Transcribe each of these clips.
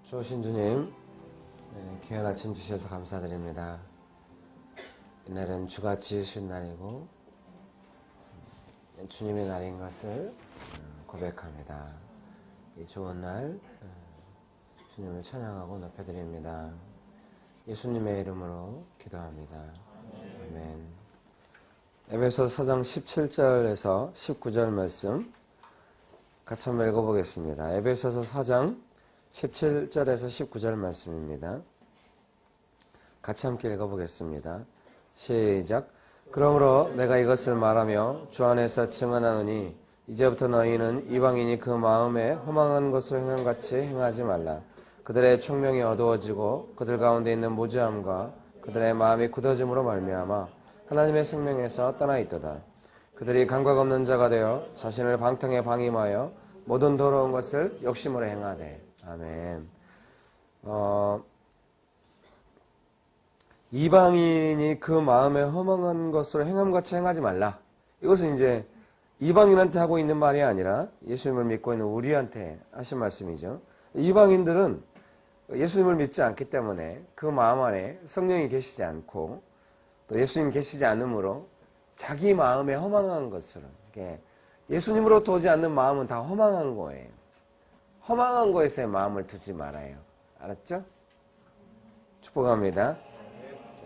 좋으신 주님, 귀한 아침 주셔서 감사드립니다. 이날은 주가 지으신 날이고 주님의 날인 것을 고백합니다. 이 좋은 날 주님을 찬양하고 높여드립니다. 예수님의 이름으로 기도합니다. 아멘. 에베소서 4장 17절에서 19절 말씀 같이 한번 읽어보겠습니다. 에베소서 4장 17절에서 19절 말씀입니다. 같이 함께 읽어보겠습니다. 시작. 그러므로 내가 이것을 말하며 주 안에서 증언하노니 이제부터 너희는 이방인이 그 마음에 허망한 것을 행함같이 행하지 말라. 그들의 총명이 어두워지고 그들 가운데 있는 무지함과 그들의 마음이 굳어짐으로 말미암아 하나님의 생명에서 떠나 있도다. 그들이 감각 없는 자가 되어 자신을 방탕에 방임하여 모든 더러운 것을 욕심으로 행하되. 아멘. 이방인이 그 마음에 허망한 것을 행함같이 행하지 말라. 이것은 이제 이방인한테 하고 있는 말이 아니라 예수님을 믿고 있는 우리한테 하신 말씀이죠. 이방인들은 예수님을 믿지 않기 때문에 그 마음 안에 성령이 계시지 않고 또 예수님 계시지 않으므로 자기 마음에 허망한 것을, 예수님으로부터 오지 않는 마음은 다 허망한 거예요. 허망한 것에 마음을 두지 말아요. 알았죠? 축복합니다.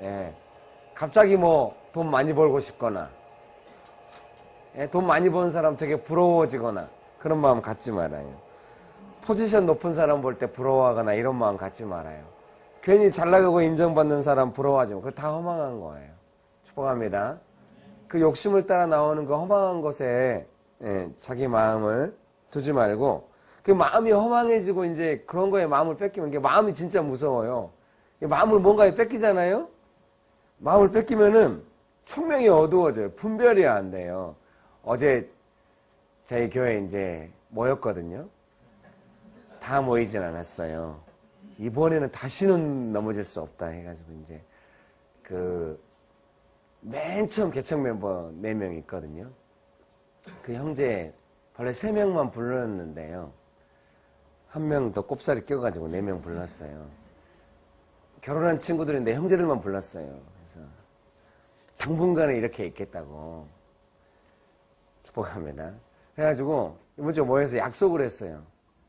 예. 갑자기 돈 많이 벌고 싶거나, 돈 많이 버는 사람 되게 부러워지거나 그런 마음 갖지 말아요. 포지션 높은 사람 볼 때 부러워하거나 이런 마음 갖지 말아요. 괜히 잘 나가고 인정받는 사람 부러워하지 마. 그거 다 허망한 거예요. 축복합니다. 그 욕심을 따라 나오는 그 허망한 것에 자기 마음을 두지 말고, 그 마음이 허망해지고 이제 그런 거에 마음을 뺏기면 이게 마음이 진짜 무서워요. 마음을 뭔가에 뺏기잖아요? 마음을 뺏기면은 총명이 어두워져요. 분별이 안 돼요. 어제 저희 교회 이제 모였거든요. 다 모이진 않았어요. 이번에는 다시는 넘어질 수 없다 해가지고 이제 맨 처음 개척 멤버 4명 있거든요. 그 형제 원래 3명만 불렀는데요. 1명 더 꼽사리 껴가지고 4명 불렀어요. 결혼한 친구들인데 형제들만 불렀어요. 그래서 당분간은 이렇게 있겠다고. 축복합니다. 그래가지고 이번 주에 모여서 약속을 했어요.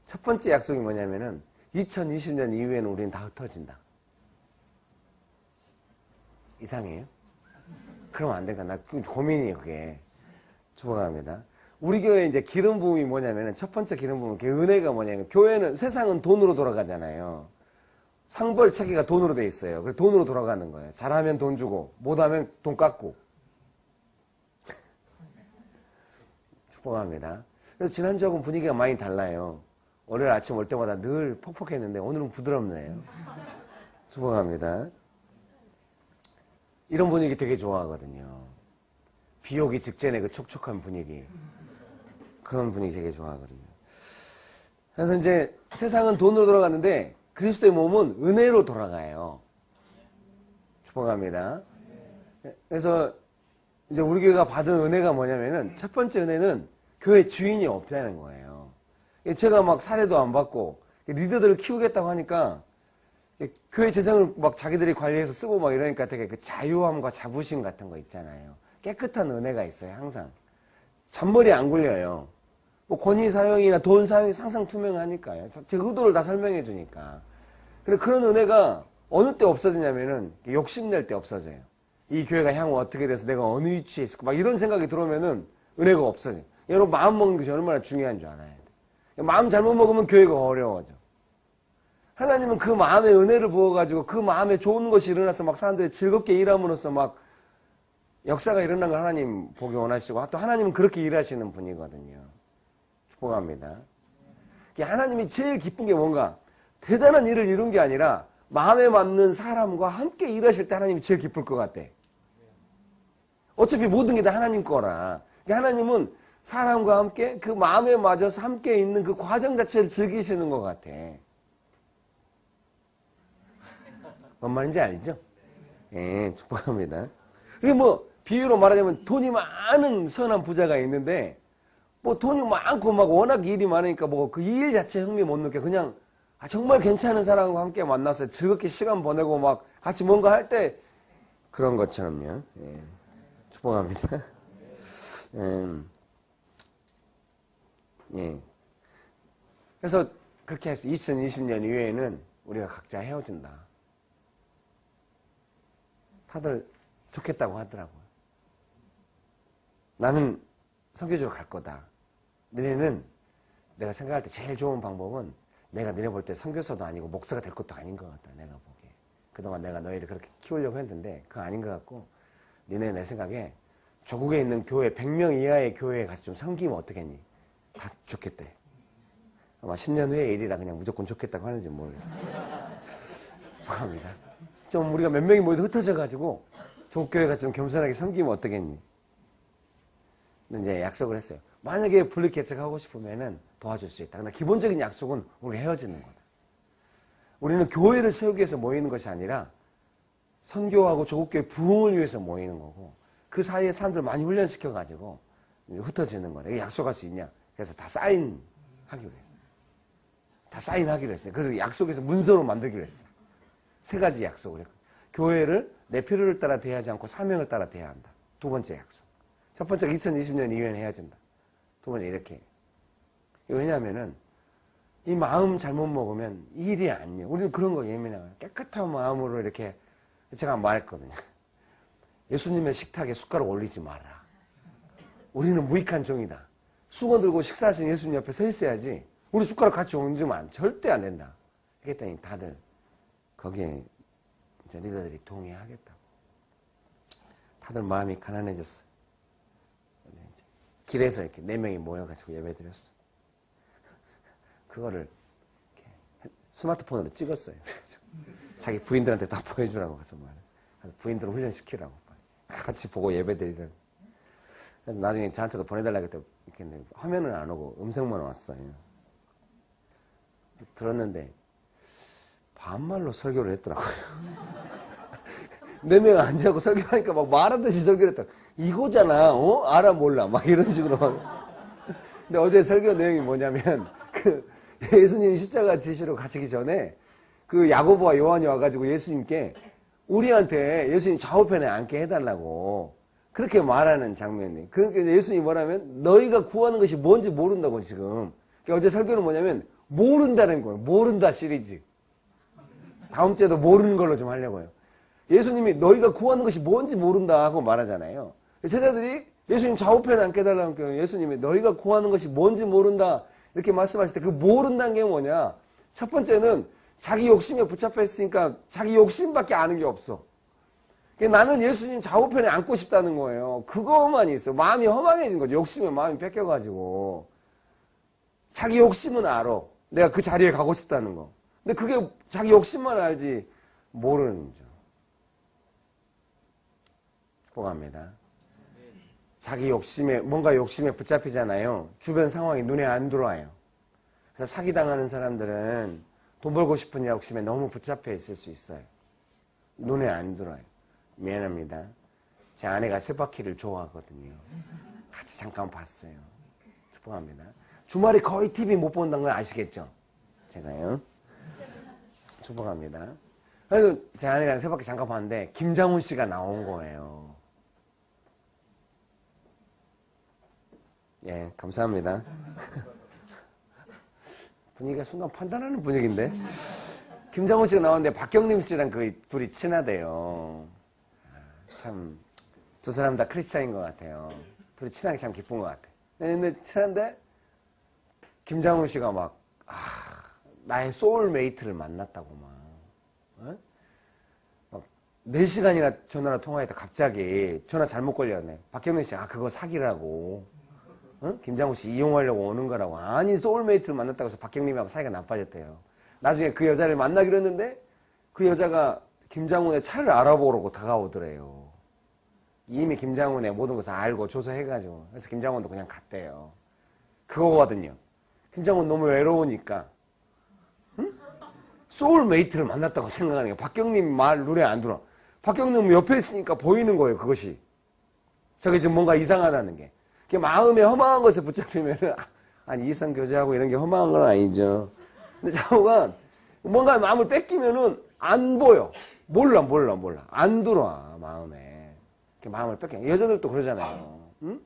첫 번째 약속이 뭐냐면은 2020년 이후에는 우리는 다 흩어진다. 이상해요? 그러면 안 될까? 나 고민이에요, 그게. 축복합니다. 우리 교회 이제 기름 부음이 뭐냐면은, 첫 번째 기름 부음은 은혜가 뭐냐면, 교회는, 세상은 돈으로 돌아가잖아요. 상벌 차기가 돈으로 돼 있어요. 그래서 돈으로 돌아가는 거예요. 잘하면 돈 주고, 못하면 돈 깎고. 축복합니다. 그래서 지난주하고는 분위기가 많이 달라요. 월요일 아침 올 때마다 늘 퍽퍽했는데, 오늘은 부드럽네요. 축복합니다. 이런 분위기 되게 좋아하거든요. 비 오기 직전에 그 촉촉한 분위기. 그런 분위기 되게 좋아하거든요. 그래서 이제 세상은 돈으로 돌아가는데 그리스도의 몸은 은혜로 돌아가요. 축복합니다. 그래서 이제 우리 교회가 받은 은혜가 뭐냐면은, 첫 번째 은혜는 교회 주인이 없다는 거예요. 제가 막 사례도 안 받고 리더들을 키우겠다고 하니까 교회 재정을 막 자기들이 관리해서 쓰고 막 이러니까 되게 그 자유함과 자부심 같은 거 있잖아요. 깨끗한 은혜가 있어요, 항상. 잔머리 안 굴려요. 권위 사용이나 돈 사용이 항상 투명하니까요. 제 의도를 다 설명해 주니까. 근데 그런 은혜가 어느 때 없어지냐면은 욕심낼 때 없어져요. 이 교회가 향후 어떻게 돼서 내가 어느 위치에 있을까 막 이런 생각이 들어오면은 은혜가 없어져요. 여러분, 마음 먹는 것이 얼마나 중요한 줄 알아야 돼. 마음 잘못 먹으면 교회가 어려워져. 하나님은 그 마음에 은혜를 부어가지고 그 마음에 좋은 것이 일어나서 막 사람들이 즐겁게 일함으로써 막 역사가 일어난 걸 하나님 보기 원하시고, 또 하나님은 그렇게 일하시는 분이거든요. 축복합니다. 하나님이 제일 기쁜 게 뭔가 대단한 일을 이룬 게 아니라 마음에 맞는 사람과 함께 일하실 때 하나님이 제일 기쁠 것 같아. 어차피 모든 게 다 하나님 거라. 하나님은 사람과 함께 그 마음에 맞아서 함께 있는 그 과정 자체를 즐기시는 것 같아. 뭔 말인지 알죠? 예, 축복합니다. 그게 비유로 말하자면 돈이 많은 선한 부자가 있는데, 돈이 많고 막 워낙 일이 많으니까 그 일 자체에 흥미 못 느껴. 그냥 정말 괜찮은 사람과 함께 만나서 즐겁게 시간 보내고 막 같이 뭔가 할 때 그런 것처럼요. 예. 축복합니다. 예. 그래서 그렇게 해서 2020년 이후에는 우리가 각자 헤어진다. 다들 좋겠다고 하더라고요. 나는 선교지로 갈 거다. 너네는 내가 생각할 때 제일 좋은 방법은 내가 너네 볼 때 선교사도 아니고 목사가 될 것도 아닌 것 같다. 내가 보기에. 그동안 내가 너희를 그렇게 키우려고 했는데 그거 아닌 것 같고 너네 내 생각에 조국에 있는 교회 100명 이하의 교회에 가서 좀 섬기면 어떻겠니? 다 좋겠대. 아마 10년 후의 일이라 그냥 무조건 좋겠다고 하는지 모르겠어요. 축복합니다. 좀 우리가 몇 명이 모여도 흩어져가지고 조국교회가 좀 겸손하게 섬기면 어떻겠니? 이제 약속을 했어요. 만약에 분리 개척하고 싶으면은 도와줄 수 있다. 근데 기본적인 약속은 우리가 헤어지는 거다. 우리는 교회를 세우기 위해서 모이는 것이 아니라 선교하고 조국교회 부흥을 위해서 모이는 거고 그 사이에 사람들 많이 훈련시켜가지고 흩어지는 거다. 약속할 수 있냐? 그래서 다 사인하기로 했어요. 다 사인하기로 했어요. 그래서 약속에서 문서로 만들기로 했어요. 3가지 약속을 했고 교회를 내 필요를 따라 대하지 않고 사명을 따라 대해야 한다. 2번째 약속. 첫 번째가 2020년 이후에는 헤어진다. 2번째 이렇게. 왜냐하면은 이 마음 잘못 먹으면 일이 아니에요. 우리는 그런 거 예민해요. 깨끗한 마음으로 이렇게 제가 말했거든요. 예수님의 식탁에 숟가락 올리지 마라. 우리는 무익한 종이다. 수건 들고 식사하신 예수님 옆에 서 있어야지. 우리 숟가락 같이 얹으면 절대 안 된다. 그랬더니 다들 거기에 이제 리더들이 동의하겠다고. 다들 마음이 가난해졌어. 길에서 이렇게 4명이 모여가지고 예배드렸어. 그거를 이렇게 스마트폰으로 찍었어요. 자기 부인들한테 다 보여주라고 가서 말해. 부인들을 훈련시키라고. 같이 보고 예배드리라고. 나중에 저한테도 보내달라고 했는데 화면은 안 오고 음성만 왔어요. 들었는데 반말로 설교를 했더라고요. 4명 앉아고 설교하니까 막 말하듯이 설교를 했다. 이거잖아, 알아, 몰라. 막 이런 식으로 막. 근데 어제 설교 내용이 뭐냐면, 예수님 십자가 지시러 가시기 전에, 야고보와 요한이 와가지고 예수님께, 우리한테 예수님 좌우편에 앉게 해달라고, 그렇게 말하는 장면이. 그러니까 예수님이 뭐라면, 너희가 구하는 것이 뭔지 모른다고 지금. 그러니까 어제 설교는 뭐냐면, 모른다는 거예요. 모른다 시리즈. 다음 주에도 모르는 걸로 좀 하려고요. 예수님이 너희가 구하는 것이 뭔지 모른다 하고 말하잖아요. 제자들이 예수님 좌우편에 앉게 해달라는 거예요. 예수님이 너희가 구하는 것이 뭔지 모른다 이렇게 말씀하실 때 그 모른다는 게 뭐냐. 첫 번째는 자기 욕심에 붙잡혀 있으니까 자기 욕심밖에 아는 게 없어. 나는 예수님 좌우편에 앉고 싶다는 거예요. 그것만 있어. 마음이 허망해진 거죠. 욕심에 마음이 뺏겨가지고. 자기 욕심은 알아. 내가 그 자리에 가고 싶다는 거. 근데 그게 자기 욕심만 알지 모르는 거죠. 축복합니다. 자기 욕심에, 뭔가 욕심에 붙잡히잖아요. 주변 상황이 눈에 안 들어와요. 그래서 사기당하는 사람들은 돈 벌고 싶은 욕심에 너무 붙잡혀 있을 수 있어요. 눈에 안 들어와요. 미안합니다. 제 아내가 세바퀴를 좋아하거든요. 같이 잠깐 봤어요. 축복합니다. 주말에 거의 TV 못 본다는 건 아시겠죠? 제가요. 축복합니다. 그래서 제 아내랑 세바퀴 잠깐 봤는데 김장훈 씨가 나온 거예요. 예, 감사합니다. 분위기가 순간 판단하는 분위기인데. 김장훈 씨가 나왔는데 박경림 씨랑 둘이 친하대요. 참, 두 사람 다 크리스찬인 것 같아요. 둘이 친하게 참 기쁜 것 같아요. 근데 친한데, 김장훈 씨가 막, 나의 소울메이트를 만났다고 막. 4시간이나 전화로 통화했다 갑자기 전화 잘못 걸렸네. 박경림 씨, 그거 사기라고. 김장훈 씨 이용하려고 오는 거라고. 아니, 소울메이트를 만났다고 해서 박경림하고 사이가 나빠졌대요. 나중에 그 여자를 만나기로 했는데 그 여자가 김장훈의 차를 알아보려고 다가오더래요. 이미 김장훈의 모든 것을 알고 조사해가지고. 그래서 김장훈도 그냥 갔대요. 그거거든요. 김장훈 너무 외로우니까 소울메이트를 만났다고 생각하는 거예요. 박경림 말 눈에 안 들어. 박경림 옆에 있으니까 보이는 거예요. 그것이. 저게 지금 뭔가 이상하다는 게. 마음에 허망한 것에 붙잡히면은, 아니, 이성 교제하고 이런 게 허망한 건 아니죠. 근데 좌우가 뭔가 마음을 뺏기면은 안 보여. 몰라. 안 들어와, 마음에. 이렇게 마음을 뺏겨. 여자들도 그러잖아요. 응?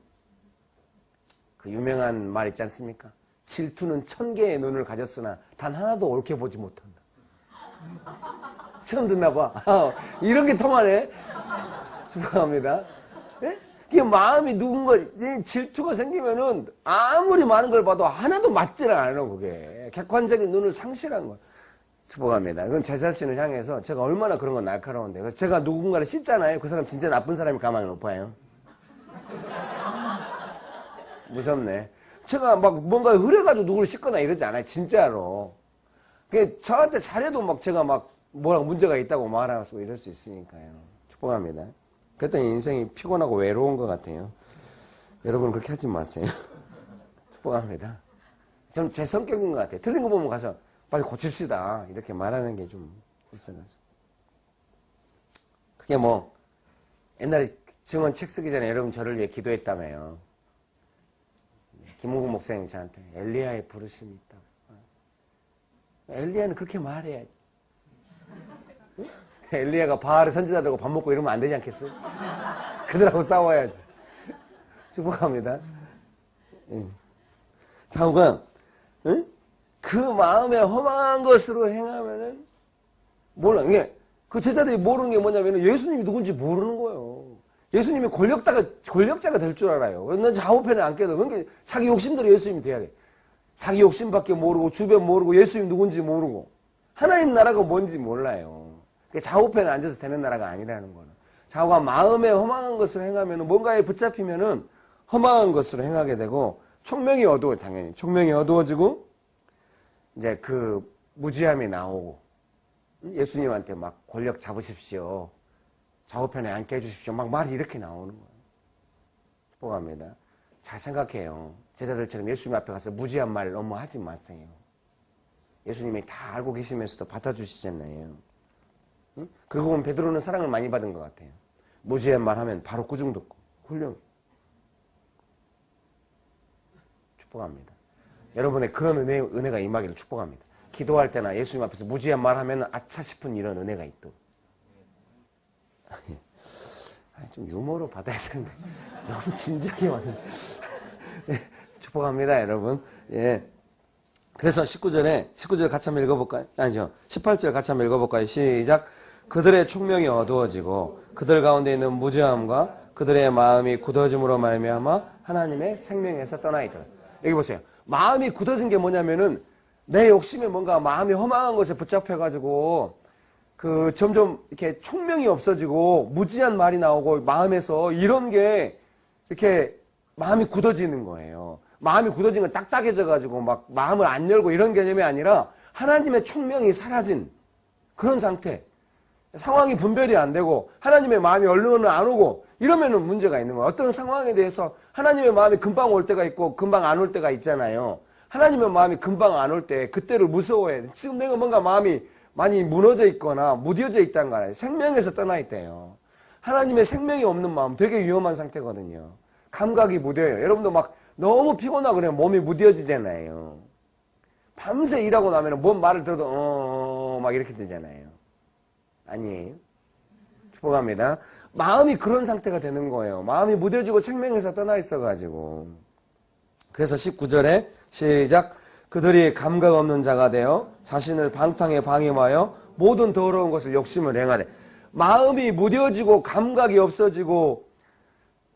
그 유명한 말 있지 않습니까? 질투는 1000개의 눈을 가졌으나 단 하나도 옳게 보지 못한다. 처음 듣나 봐. 이런 게 통하네. 축하합니다. 예? 이게 마음이 누군가 질투가 생기면은 아무리 많은 걸 봐도 하나도 맞지를 않아요. 그게 객관적인 눈을 상실한 거예요. 축복합니다. 그건 제 자신을 향해서 제가 얼마나 그런 건 날카로운데. 그래서 제가 누군가를 씹잖아요. 그 사람 진짜 나쁜 사람일 가망이 높아요. 무섭네. 제가 막 뭔가 흐려가지고 누구를 씹거나 이러지 않아요. 진짜로. 그 저한테 잘해도 막 제가 막 뭐라고 문제가 있다고 말하고 이럴 수 있으니까요. 축복합니다. 그랬더니 인생이 피곤하고 외로운 것 같아요. 여러분 그렇게 하지 마세요. 축복합니다. 좀 제 성격인 것 같아요. 틀린 거 보면 가서 빨리 고칩시다. 이렇게 말하는 게 좀 있어가지고. 그게 뭐 옛날에 증언 책 쓰기 전에 여러분 저를 위해 기도했다며요. 김홍국 목사님 저한테 엘리야의 부르심이 있다고. 엘리야는 그렇게 말해야지. 응? 엘리야가 바알의 선지자 되고 밥 먹고 이러면 안 되지 않겠어요? 그들하고 싸워야지. 축복합니다. 응. 자우가 응? 그 마음에 험한 것으로 행하면은 몰라. 이게 그 제자들이 모르는 게 뭐냐면은 예수님이 누군지 모르는 거예요. 예수님이 권력자가 될 줄 알아요. 난 좌우편에 안 깨도 그러니까 자기 욕심대로 예수님이 돼야 돼. 자기 욕심밖에 모르고 주변 모르고 예수님 누군지 모르고 하나님 나라가 뭔지 몰라요. 좌우편에 앉아서 되는 나라가 아니라는 거는. 좌우가 마음에 험한 것을 행하면 뭔가에 붙잡히면은 험한 것으로 행하게 되고 총명이 어두워 당연히 총명이 어두워지고 이제 그 무지함이 나오고 예수님한테 막 권력 잡으십시오. 좌우편에 앉게 해주십시오. 막 말이 이렇게 나오는 거예요. 축복합니다. 잘 생각해요. 제자들처럼 예수님 앞에 가서 무지한 말 너무 하지 마세요. 예수님이 다 알고 계시면서도 받아주시잖아요. 응? 그러고 보면 베드로는 사랑을 많이 받은 것 같아요. 무지한 말 하면 바로 꾸중 듣고 훌륭해. 축복합니다. 여러분의 그런 은혜가 임하기를 축복합니다. 기도할 때나 예수님 앞에서 무지한 말 하면 아차 싶은 이런 은혜가 있도록. 좀 유머로 받아야 되는데 너무 진지하게 왔는데. 축복합니다, 여러분. 예. 그래서 19절 같이 한번 읽어볼까요? 아니죠. 18절 같이 한번 읽어볼까요? 시작. 그들의 총명이 어두워지고 그들 가운데 있는 무지함과 그들의 마음이 굳어짐으로 말미암아 하나님의 생명에서 떠나있더라. 여기 보세요. 마음이 굳어진 게 뭐냐면은 내 욕심에 뭔가 마음이 허망한 것에 붙잡혀가지고 그 점점 이렇게 총명이 없어지고 무지한 말이 나오고 마음에서 이런 게 이렇게 마음이 굳어지는 거예요. 마음이 굳어진 건 딱딱해져가지고 막 마음을 안 열고 이런 개념이 아니라 하나님의 총명이 사라진 그런 상태. 상황이 분별이 안 되고 하나님의 마음이 얼른 안 오고 이러면은 문제가 있는 거예요. 어떤 상황에 대해서 하나님의 마음이 금방 올 때가 있고 금방 안 올 때가 있잖아요. 하나님의 마음이 금방 안 올 때 그때를 무서워해야 돼. 지금 내가 뭔가 마음이 많이 무너져 있거나 무뎌져 있다는 거 알아요. 생명에서 떠나 있대요. 하나님의 생명이 없는 마음 되게 위험한 상태거든요. 감각이 무뎌요. 여러분도 막 너무 피곤하고 그냥 몸이 무뎌지잖아요. 밤새 일하고 나면 뭔 말을 들어도 막 이렇게 되잖아요. 아니에요. 축복합니다. 마음이 그런 상태가 되는 거예요. 마음이 무뎌지고 생명에서 떠나 있어가지고. 그래서 19절에 시작. 그들이 감각 없는 자가 되어 자신을 방탕에 방임하여 모든 더러운 것을 욕심을 행하되. 마음이 무뎌지고 감각이 없어지고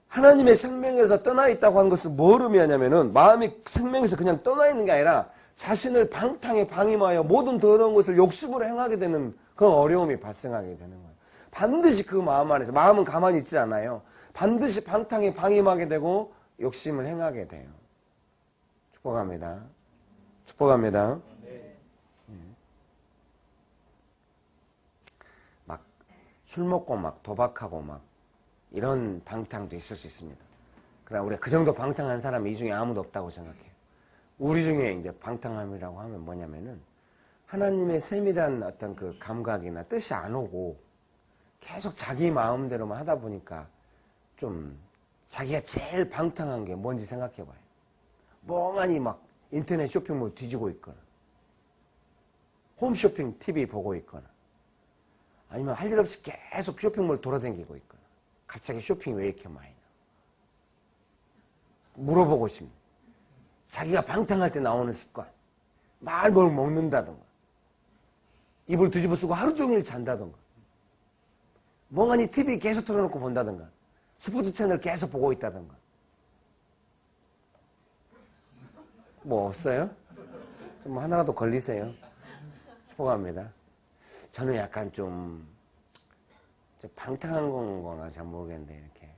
하나님의 생명에서 떠나 있다고 하는 것은 뭘 의미하냐면은 마음이 생명에서 그냥 떠나 있는 게 아니라 자신을 방탕에 방임하여 모든 더러운 것을 욕심으로 행하게 되는 그런 어려움이 발생하게 되는 거예요. 반드시 그 마음 안에서 마음은 가만히 있지 않아요. 반드시 방탕에 방임하게 되고 욕심을 행하게 돼요. 축복합니다. 축복합니다. 막 술 먹고 막 도박하고 막 이런 방탕도 있을 수 있습니다. 그러나 우리가 그 정도 방탕한 사람이 이 중에 아무도 없다고 생각해요. 우리 중에 이제 방탕함이라고 하면 뭐냐면은 하나님의 세밀한 어떤 그 감각이나 뜻이 안 오고 계속 자기 마음대로만 하다 보니까 좀 자기가 제일 방탕한 게 뭔지 생각해 봐요. 멍하니 막 인터넷 쇼핑몰 뒤지고 있거나 홈쇼핑 TV 보고 있거나 아니면 할 일 없이 계속 쇼핑몰 돌아다니고 있거나 갑자기 쇼핑이 왜 이렇게 많이 나? 물어보고 싶네. 자기가 방탕할 때 나오는 습관. 뭘 먹는다던가 이불 뒤집어 쓰고 하루 종일 잔다던가 멍하니 TV 계속 틀어놓고 본다던가 스포츠 채널 계속 보고 있다던가 뭐 없어요? 좀 하나라도 걸리세요. 축복합니다. 저는 약간 좀 방탕한 건가 잘 모르겠는데 이렇게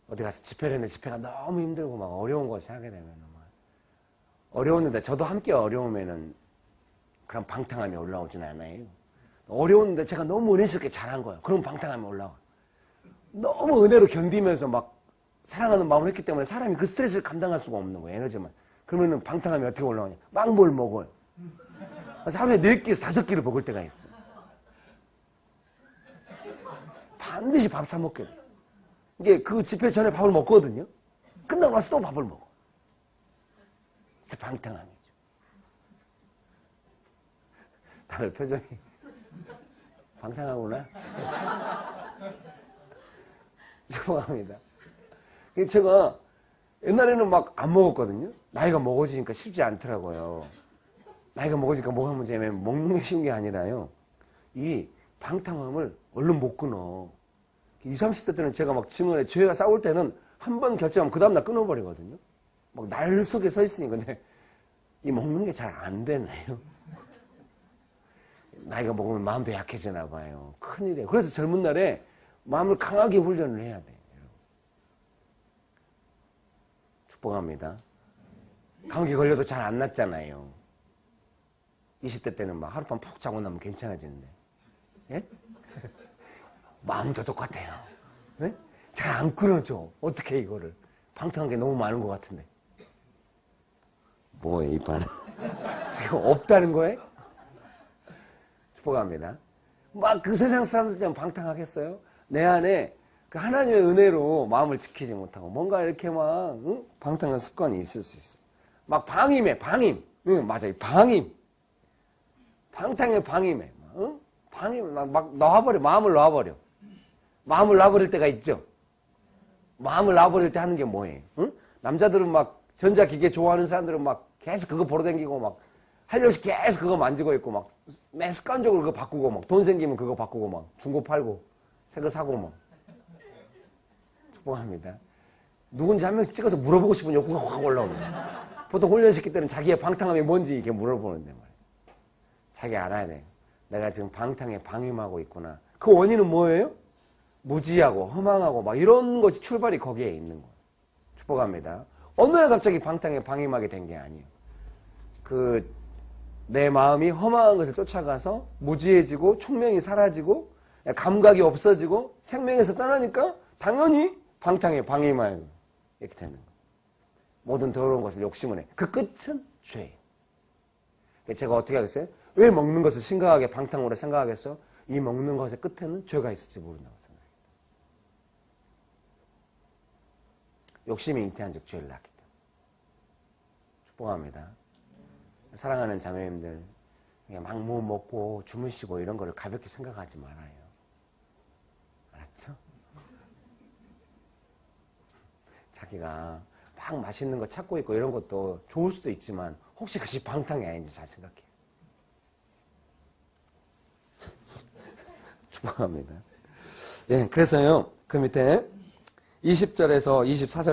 어디 가서 집회를 했는데 집회가 너무 힘들고 막 어려운 것을 하게 되면 막 어려웠는데 저도 함께 어려우면은 그럼 방탕함이 올라오진 않아요. 어려웠는데 제가 너무 은혜스럽게 잘한 거예요. 그럼 방탕함이 올라와. 너무 은혜로 견디면서 막 사랑하는 마음을 했기 때문에 사람이 그 스트레스를 감당할 수가 없는 거예요. 에너지만. 그러면은 방탕함이 어떻게 올라오냐. 막 뭘 먹어요. 그래서 하루에 4끼에서 5끼를 먹을 때가 있어요. 반드시 밥 사 먹게 돼요. 이게 그 집회 전에 밥을 먹거든요. 끝나고 나서 또 밥을 먹어. 진짜 방탕함이죠. 다들 표정이 방탕하구나. 죄송합니다. 제가 옛날에는 막 안 먹었거든요. 나이가 먹어지니까 쉽지 않더라고요. 나이가 먹어지니까 뭐가 문제냐면 먹는 게 쉬운 게 아니라요. 이 방탕함을 얼른 못 끊어. 20, 30대 때는 제가 막 증언에 죄가 싸울 때는 한 번 결정하면 그 다음날 끊어버리거든요. 막 날 속에 서 있으니 근데 이 먹는 게 잘 안 되네요. 나이가 먹으면 마음도 약해지나 봐요. 큰일이에요. 그래서 젊은 날에 마음을 강하게 훈련을 해야 돼요. 축복합니다. 감기 걸려도 잘 안 낫잖아요. 20대 때는 막 하룻밤 푹 자고 나면 괜찮아지는데. 예? 마음도 똑같아요. 예? 잘 안 끊어져. 어떻게 이거를. 방탕한 게 너무 많은 것 같은데. 뭐예요, 이 반은? 지금 없다는 거예요? 축복합니다. 막 그 세상 사람들처럼 방탕하겠어요? 내 안에 그 하나님의 은혜로 마음을 지키지 못하고 뭔가 이렇게 막 방탕한 습관이 있을 수 있어요. 막 방임해, 방임. 응, 맞아요. 방임. 방탕에 방임해. 방임, 막 놔버려. 마음을 놔버려. 마음을 놔버릴 때가 있죠. 마음을 놔버릴 때 하는 게 뭐예요? 응? 남자들은 막 전자기계 좋아하는 사람들은 막 계속 그거 보러 다니고 막 할 일 없이 계속 그거 만지고 있고 막 매 습관적으로 그거 바꾸고 막 돈 생기면 그거 바꾸고 막 중고 팔고 새 거 사고 막 축복합니다. 누군지 한 명씩 찍어서 물어보고 싶은 욕구가 확 올라옵니다. 보통 훈련시킬 때는 자기의 방탕함이 뭔지 이렇게 물어보는데 말이에요. 자기 알아야 돼요. 내가 지금 방탕에 방임하고 있구나. 그 원인은 뭐예요? 무지하고 허망하고 막 이런 것이 출발이 거기에 있는 거예요. 축복합니다. 어느 날 갑자기 방탕에 방임하게 된 게 아니에요. 내 마음이 허망한 것을 쫓아가서 무지해지고 총명이 사라지고 감각이 없어지고 생명에서 떠나니까 당연히 방탕에 방임하여 이렇게 되는 거예요. 모든 더러운 것을 욕심을 해. 그 끝은 죄예요. 제가 어떻게 하겠어요? 왜 먹는 것을 심각하게 방탕으로 생각하겠어요? 이 먹는 것의 끝에는 죄가 있을지 모른다고 생각해요. 욕심이 잉태한 즉 죄를 낳기 때문에. 축복합니다. 사랑하는 자매님들, 막 뭐 먹고 주무시고 이런 거를 가볍게 생각하지 말아요. 알았죠? 자기가 막 맛있는 거 찾고 있고 이런 것도 좋을 수도 있지만 혹시 그것이 방탕이 아닌지 잘 생각해요. 축복합니다. 예, 그래서요, 그 밑에 20절에서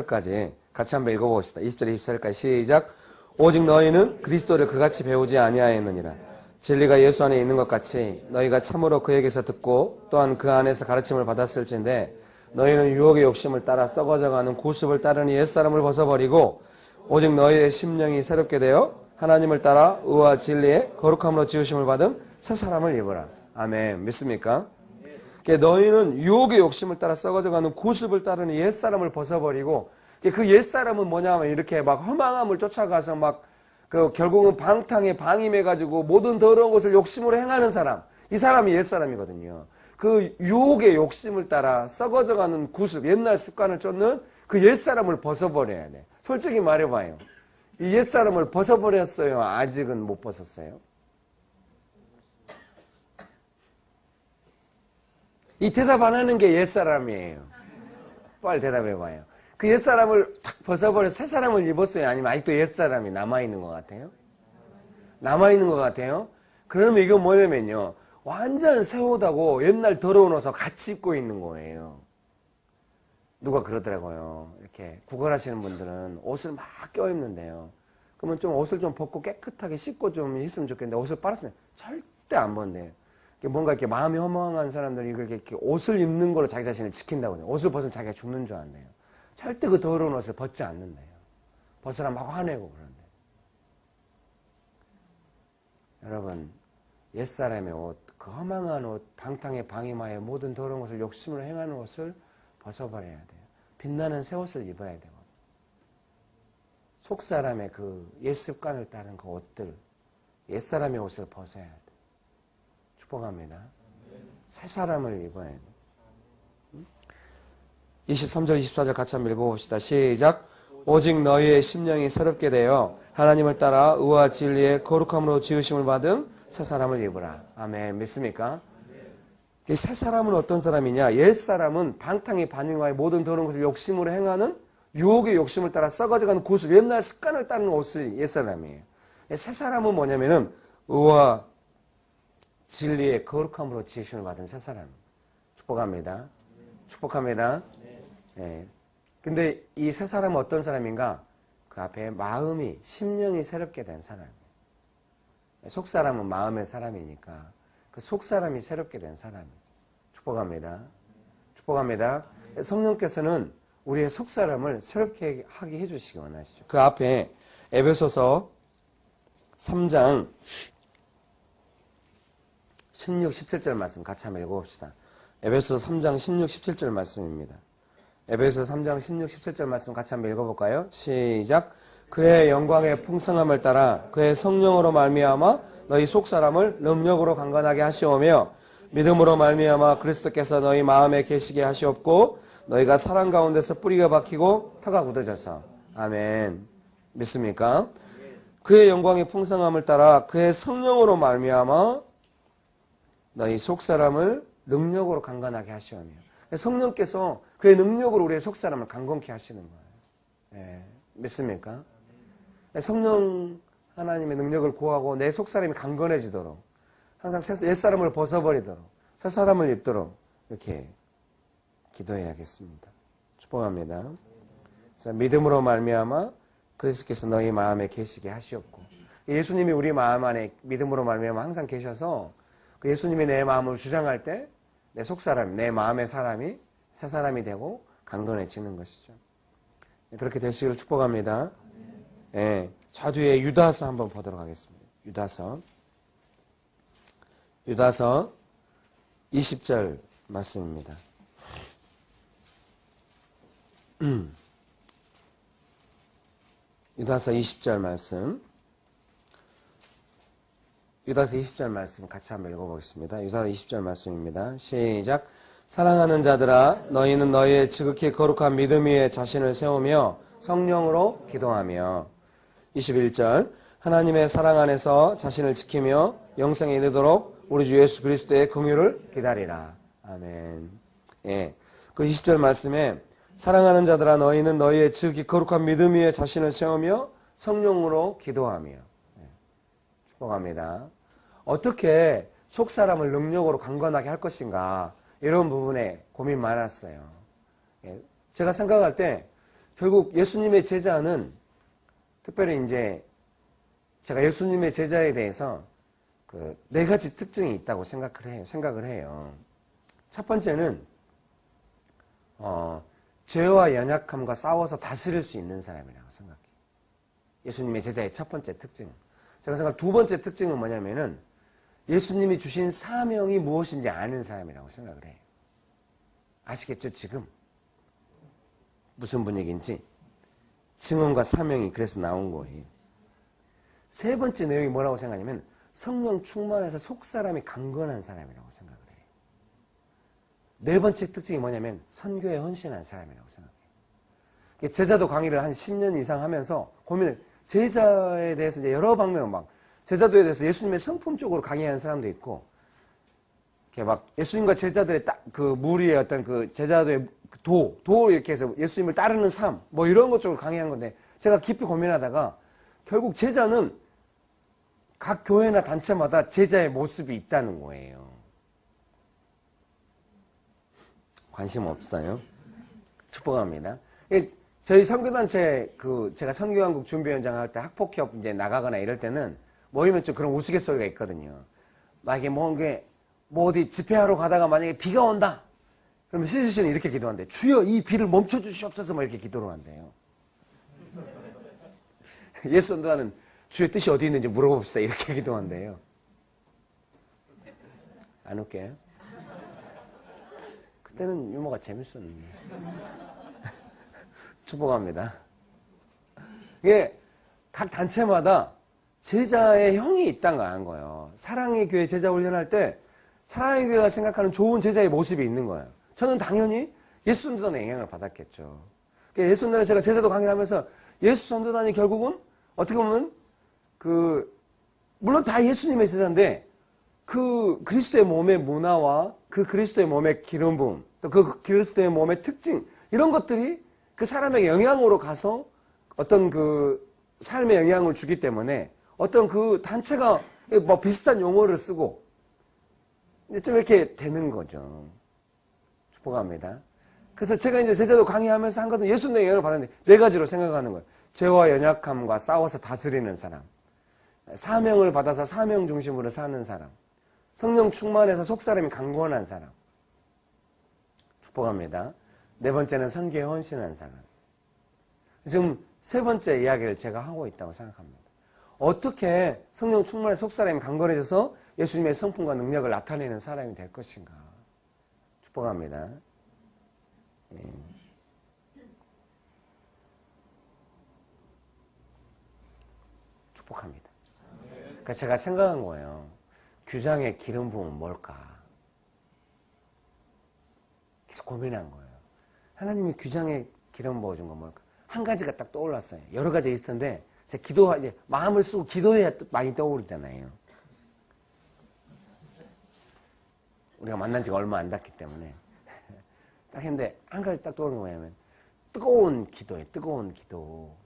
24절까지 같이 한번 읽어보겠습니다. 20절, 24절까지 시작. 오직 너희는 그리스도를 그같이 배우지 아니하였느니라. 진리가 예수 안에 있는 것 같이 너희가 참으로 그에게서 듣고 또한 그 안에서 가르침을 받았을진데 너희는 유혹의 욕심을 따라 썩어져가는 구습을 따르니 옛사람을 벗어버리고 오직 너희의 심령이 새롭게 되어 하나님을 따라 의와 진리의 거룩함으로 지으심을 받은 새 사람을 입으라. 아멘. 믿습니까? 너희는 유혹의 욕심을 따라 썩어져가는 구습을 따르니 옛사람을 벗어버리고 그 옛사람은 뭐냐면 이렇게 막 허망함을 쫓아가서 막 결국은 방탕에 방임해가지고 모든 더러운 것을 욕심으로 행하는 사람. 이 사람이 옛사람이거든요. 그 유혹의 욕심을 따라 썩어져가는 구습, 옛날 습관을 쫓는 그 옛사람을 벗어버려야 돼. 솔직히 말해봐요. 이 옛사람을 벗어버렸어요? 아직은 못 벗었어요? 이 대답 안 하는 게 옛사람이에요. 빨리 대답해봐요. 그 옛사람을 탁 벗어버려 새 사람을 입었어요? 아니면 아직도 옛사람이 남아있는 것 같아요? 남아있는 것 같아요? 그러면 이건 뭐냐면요. 완전 새 옷하고 옛날 더러운 옷하고 같이 입고 있는 거예요. 누가 그러더라고요. 이렇게 구걸하시는 분들은 옷을 막 껴입는데요. 그러면 좀 옷을 좀 벗고 깨끗하게 씻고 좀 했으면 좋겠는데 옷을 빨았으면 절대 안 벗는데요. 뭔가 이렇게 마음이 허망한 사람들이 이렇게 옷을 입는 걸로 자기 자신을 지킨다고요. 옷을 벗으면 자기가 죽는 줄 안대요. 절대 그 더러운 옷을 벗지 않는데요. 벗으라 막 화내고 그러는데. 여러분, 옛사람의 옷, 그 허망한 옷, 방탕의 방임하에 모든 더러운 것을 욕심으로 행하는 옷을 벗어버려야 돼요. 빛나는 새 옷을 입어야 되고. 속사람의 그 옛습관을 따른 그 옷들, 옛사람의 옷을 벗어야 돼요. 축복합니다. 새 사람을 입어야 돼요. 23절, 24절 같이 한번 읽어봅시다. 시작. 오직 너희의 심령이 새롭게 되어 하나님을 따라 의와 진리의 거룩함으로 지으심을 받은 새 사람을 입으라. 아멘. 믿습니까? 이 새 사람은 어떤 사람이냐? 옛 사람은 방탕의 반응과의 모든 더러운 것을 욕심으로 행하는 유혹의 욕심을 따라 썩어져가는 구습, 옛날 습관을 따르는 옷이 옛 사람이에요. 새 사람은 뭐냐면은 의와 진리의 거룩함으로 지으심을 받은 새 사람. 축복합니다. 축복합니다. 예. 근데 이 새 사람은 어떤 사람인가? 그 앞에 마음이, 심령이 새롭게 된 사람이에요. 속 사람은 마음의 사람이니까 그 속 사람이 새롭게 된 사람이에요. 축복합니다. 축복합니다. 성령께서는 우리의 속 사람을 새롭게 하게 해주시기 원하시죠. 그 앞에 에베소서 3장 16, 17절 말씀 같이 한번 읽어봅시다. 에베소서 3장 16, 17절 말씀입니다. 에베소서 3장 16, 17절 말씀 같이 한번 읽어볼까요? 시작. 그의 영광의 풍성함을 따라 그의 성령으로 말미암아 너희 속사람을 능력으로 강건하게 하시오며 믿음으로 말미암아 그리스도께서 너희 마음에 계시게 하시옵고 너희가 사랑 가운데서 뿌리가 박히고 터가 굳어져서. 아멘. 믿습니까? 그의 영광의 풍성함을 따라 그의 성령으로 말미암아 너희 속사람을 능력으로 강건하게 하시오며. 성령께서 그의 능력으로 우리의 속사람을 강건케 하시는 거예요. 예, 믿습니까? 성령 하나님의 능력을 구하고 내 속사람이 강건해지도록 항상 옛사람을 벗어버리도록 새 사람을 입도록 이렇게 기도해야겠습니다. 축복합니다. 그래서 믿음으로 말미암아 그리스도께서 너희 마음에 계시게 하시옵고 예수님이 우리 마음 안에 믿음으로 말미암아 항상 계셔서 그 예수님이 내 마음을 주장할 때 내 속사람, 내 마음의 사람이 새 사람이 되고 강건해지는 것이죠. 그렇게 되시기를 축복합니다. 예, 저 뒤에 유다서 한번 보도록 하겠습니다. 유다서 20절 말씀입니다. 유다서 20절 말씀. 유다서 20절 말씀 같이 한번 읽어보겠습니다. 유다서 20절 말씀입니다. 시작. 사랑하는 자들아 너희는 너희의 지극히 거룩한 믿음 위에 자신을 세우며 성령으로 기도하며 21절 하나님의 사랑 안에서 자신을 지키며 영생에 이르도록 우리 주 예수 그리스도의 긍휼을 기다리라. 아멘. 예, 그 20절 말씀에 사랑하는 자들아 너희는 너희의 지극히 거룩한 믿음 위에 자신을 세우며 성령으로 기도하며. 예, 축복합니다. 어떻게 속사람을 능력으로 강건하게 할 것인가 이런 부분에 고민 많았어요. 예, 제가 생각할 때 결국 예수님의 제자는 특별히 이제 제가 예수님의 제자에 대해서 그 네 가지 특징이 있다고 생각을 해요. 첫 번째는 죄와 연약함과 싸워서 다스릴 수 있는 사람이라고 생각해요. 예수님의 제자의 첫 번째 특징은. 제가 생각할 두 번째 특징은 뭐냐면은 예수님이 주신 사명이 무엇인지 아는 사람이라고 생각을 해요. 아시겠죠, 지금? 무슨 분위기인지. 증언과 사명이 그래서 나온 거예요. 세 번째 내용이 뭐라고 생각하냐면 성령 충만해서 속사람이 강건한 사람이라고 생각을 해요. 네 번째 특징이 뭐냐면 선교에 헌신한 사람이라고 생각해요. 제자도 강의를 한 10년 이상 하면서 제자에 대해서 이제 여러 방면 제자도에 대해서 예수님의 성품 쪽으로 강의하는 사람도 있고 이렇게 막 예수님과 제자들의 그 무리의 어떤 그 제자들의 도 이렇게 해서 예수님을 따르는 삶, 뭐 이런 것 쪽으로 강의하는 건데, 제가 깊이 고민하다가 결국 제자는 각 교회나 단체마다 제자의 모습이 있다는 거예요. 관심 없어요? 축복합니다. 저희 선교단체 제가 선교한국 준비위원장 할 때 학폭협 이제 나가거나 이럴 때는 모이면 좀 그런 우스갯소리가 있거든요. 만약에 뭐 어디 집회하러 가다가 만약에 비가 온다. 그러면 시스씨는 이렇게 기도한대. 주여 이 비를 멈춰주시옵소서. 뭐 이렇게 기도를 한대요. 예수 선도하는 주의 뜻이 어디 있는지 물어봅시다. 이렇게 기도한대요. 안 웃겨요? 그때는 유머가 재밌었는데. 축복합니다. 이게 각 단체마다 제자의 형이 있다는 거예요. 사랑의 교회 제자 훈련할 때 사랑의 교회가 생각하는 좋은 제자의 모습이 있는 거예요. 저는 당연히 예수 선도단의 영향을 받았겠죠. 예수 선도단에 제가 제자도 강의하면서 예수 선도단이 결국은 어떻게 보면 물론 다 예수님의 제자인데 그 그리스도의 몸의 문화와 그 그리스도의 몸의 기름 부음, 또 그 그리스도의 몸의 특징, 이런 것들이 그 사람에게 영향으로 가서 어떤 그 삶에 영향을 주기 때문에 어떤 그 단체가 뭐 비슷한 용어를 쓰고 좀 이렇게 되는 거죠. 축복합니다. 그래서 제가 이제 제자도 강의하면서 한 것은 예수님의 영향을 받았는데 네 가지로 생각하는 거예요. 죄와 연약함과 싸워서 다스리는 사람, 사명을 받아서 사명 중심으로 사는 사람, 성령 충만해서 속사람이 강건한 사람. 축복합니다. 네 번째는 선교에 헌신한 사람. 지금 세 번째 이야기를 제가 하고 있다고 생각합니다. 어떻게 성령 충만해서 속사람이 강건해져서 예수님의 성품과 능력을 나타내는 사람이 될 것인가. 축복합니다. 예. 축복합니다. 그러니까 제가 생각한 거예요. 규장의 기름 부음은 뭘까? 계속 고민한 거예요. 하나님이 규장의 기름 부어준 건 뭘까? 한 가지가 딱 떠올랐어요. 여러 가지 있을 텐데, 제가 이제 마음을 쓰고 기도해야 많이 떠오르잖아요. 우리가 만난 지가 얼마 안 됐기 때문에. 딱 했는데, 한 가지 딱 떠오르는 거 뭐냐면, 뜨거운 기도예요. 뜨거운 기도.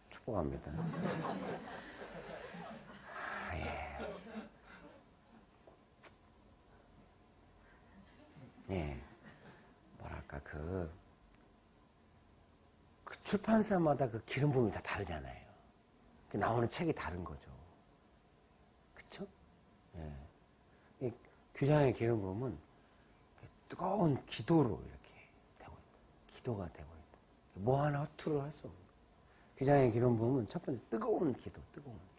축복합니다. 예. 뭐랄까, 그 출판사마다 그 기름 부음이 다 다르잖아요. 나오는 책이 다른 거죠. 그쵸? 예. 이 규장의 기름 부음은 뜨거운 기도로 이렇게 되고 있다. 기도가 되고 있다. 뭐 하나 허투루 할 수 없는. 규장의 기름 부음은 첫 번째 뜨거운 기도, 뜨거운 기도.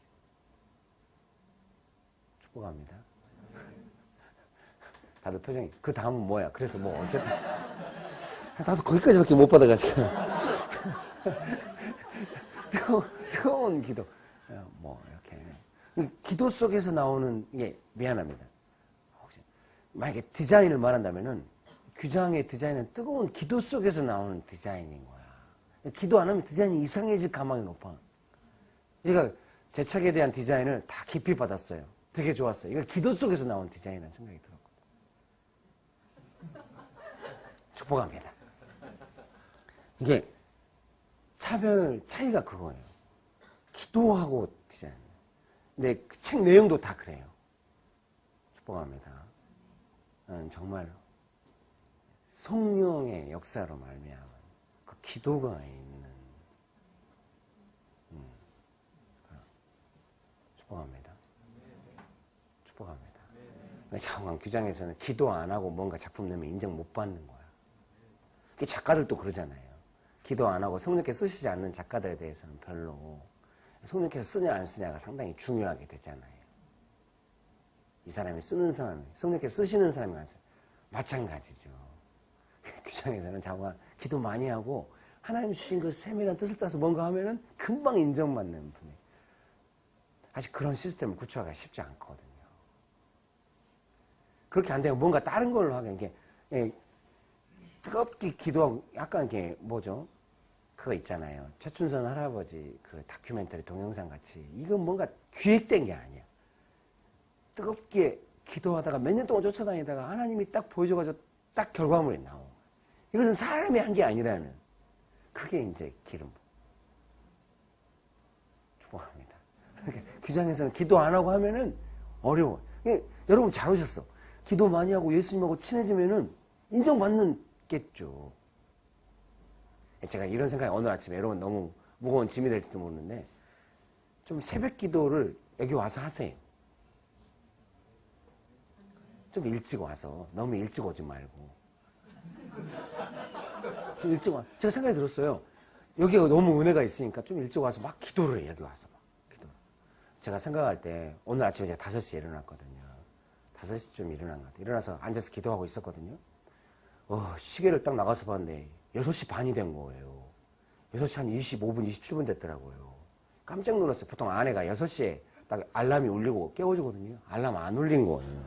축복합니다. 다들 표정이, 그 다음은 뭐야? 그래서 뭐, 어쨌든. 나도 거기까지밖에 못 받아가지고. 뜨거운 기도. 뭐, 이렇게. 기도 속에서 나오는, 이게, 미안합니다. 혹시, 만약에 디자인을 말한다면은, 규장의 디자인은 뜨거운 기도 속에서 나오는 디자인인 거야. 기도 안 하면 디자인이 이상해질 가망이 높아. 그러니까, 제 책에 대한 디자인을 다 깊이 받았어요. 되게 좋았어요. 이거 기도 속에서 나온 디자인이라는 생각이 들었거든요. 축복합니다. 이게 차이가 그거예요. 기도하고 디자인. 근데 그 책 내용도 다 그래요. 축복합니다. 정말 성령의 역사로 말미암은 그 기도가 있는 축복합니다. 축복합니다. 장관 규장에서는 기도 안 하고 뭔가 작품 내면 인정 못 받는 거야. 작가들도 그러잖아요. 기도 안 하고 성령께서 쓰시지 않는 작가들에 대해서는 별로 성령께서 쓰냐 안 쓰냐가 상당히 중요하게 되잖아요. 이 사람이 쓰는 사람이 성령께서 쓰시는 사람이 안 써요. 마찬가지죠. 규장에서는 장관 기도 많이 하고 하나님 주신 그 세밀한 뜻을 따서 뭔가 하면은 금방 인정받는 분이 사실 그런 시스템을 구축하기가 쉽지 않거든요. 그렇게 안 되면 뭔가 다른 걸로 하면 이게 뜨겁게 기도하고 약간 이게 뭐죠? 그거 있잖아요. 최춘선 할아버지 그 다큐멘터리 동영상 같이 이건 뭔가 기획된 게 아니야. 뜨겁게 기도하다가 몇 년 동안 쫓아다니다가 하나님이 딱 보여줘가지고 딱 결과물이 나오고, 이것은 사람이 한 게 아니라는, 그게 이제 기름 부음. 축복합니다. 규장에서는 기도 안 하고 하면은 어려워. 여러분 잘 오셨어. 기도 많이 하고 예수님하고 친해지면은 인정받는겠죠. 제가 이런 생각이 오늘 아침에, 여러분 너무 무거운 짐이 될지도 모르는데, 좀 새벽 기도를 여기 와서 하세요. 좀 일찍 와서, 너무 일찍 오지 말고. 좀 일찍 와. 제가 생각이 들었어요. 여기가 너무 은혜가 있으니까 좀 일찍 와서 막 기도를 해, 여기 와서 막. 기도. 제가 생각할 때, 오늘 아침에 제가 5시에 일어났거든요. 5시쯤 일어난 것 같아요. 일어나서 앉아서 기도하고 있었거든요. 시계를 딱 나가서 봤는데, 6시 반이 된 거예요. 6시 한 25분, 27분 됐더라고요. 깜짝 놀랐어요. 보통 아내가 6시에 딱 알람이 울리고 깨워주거든요. 알람 안 울린 거예요.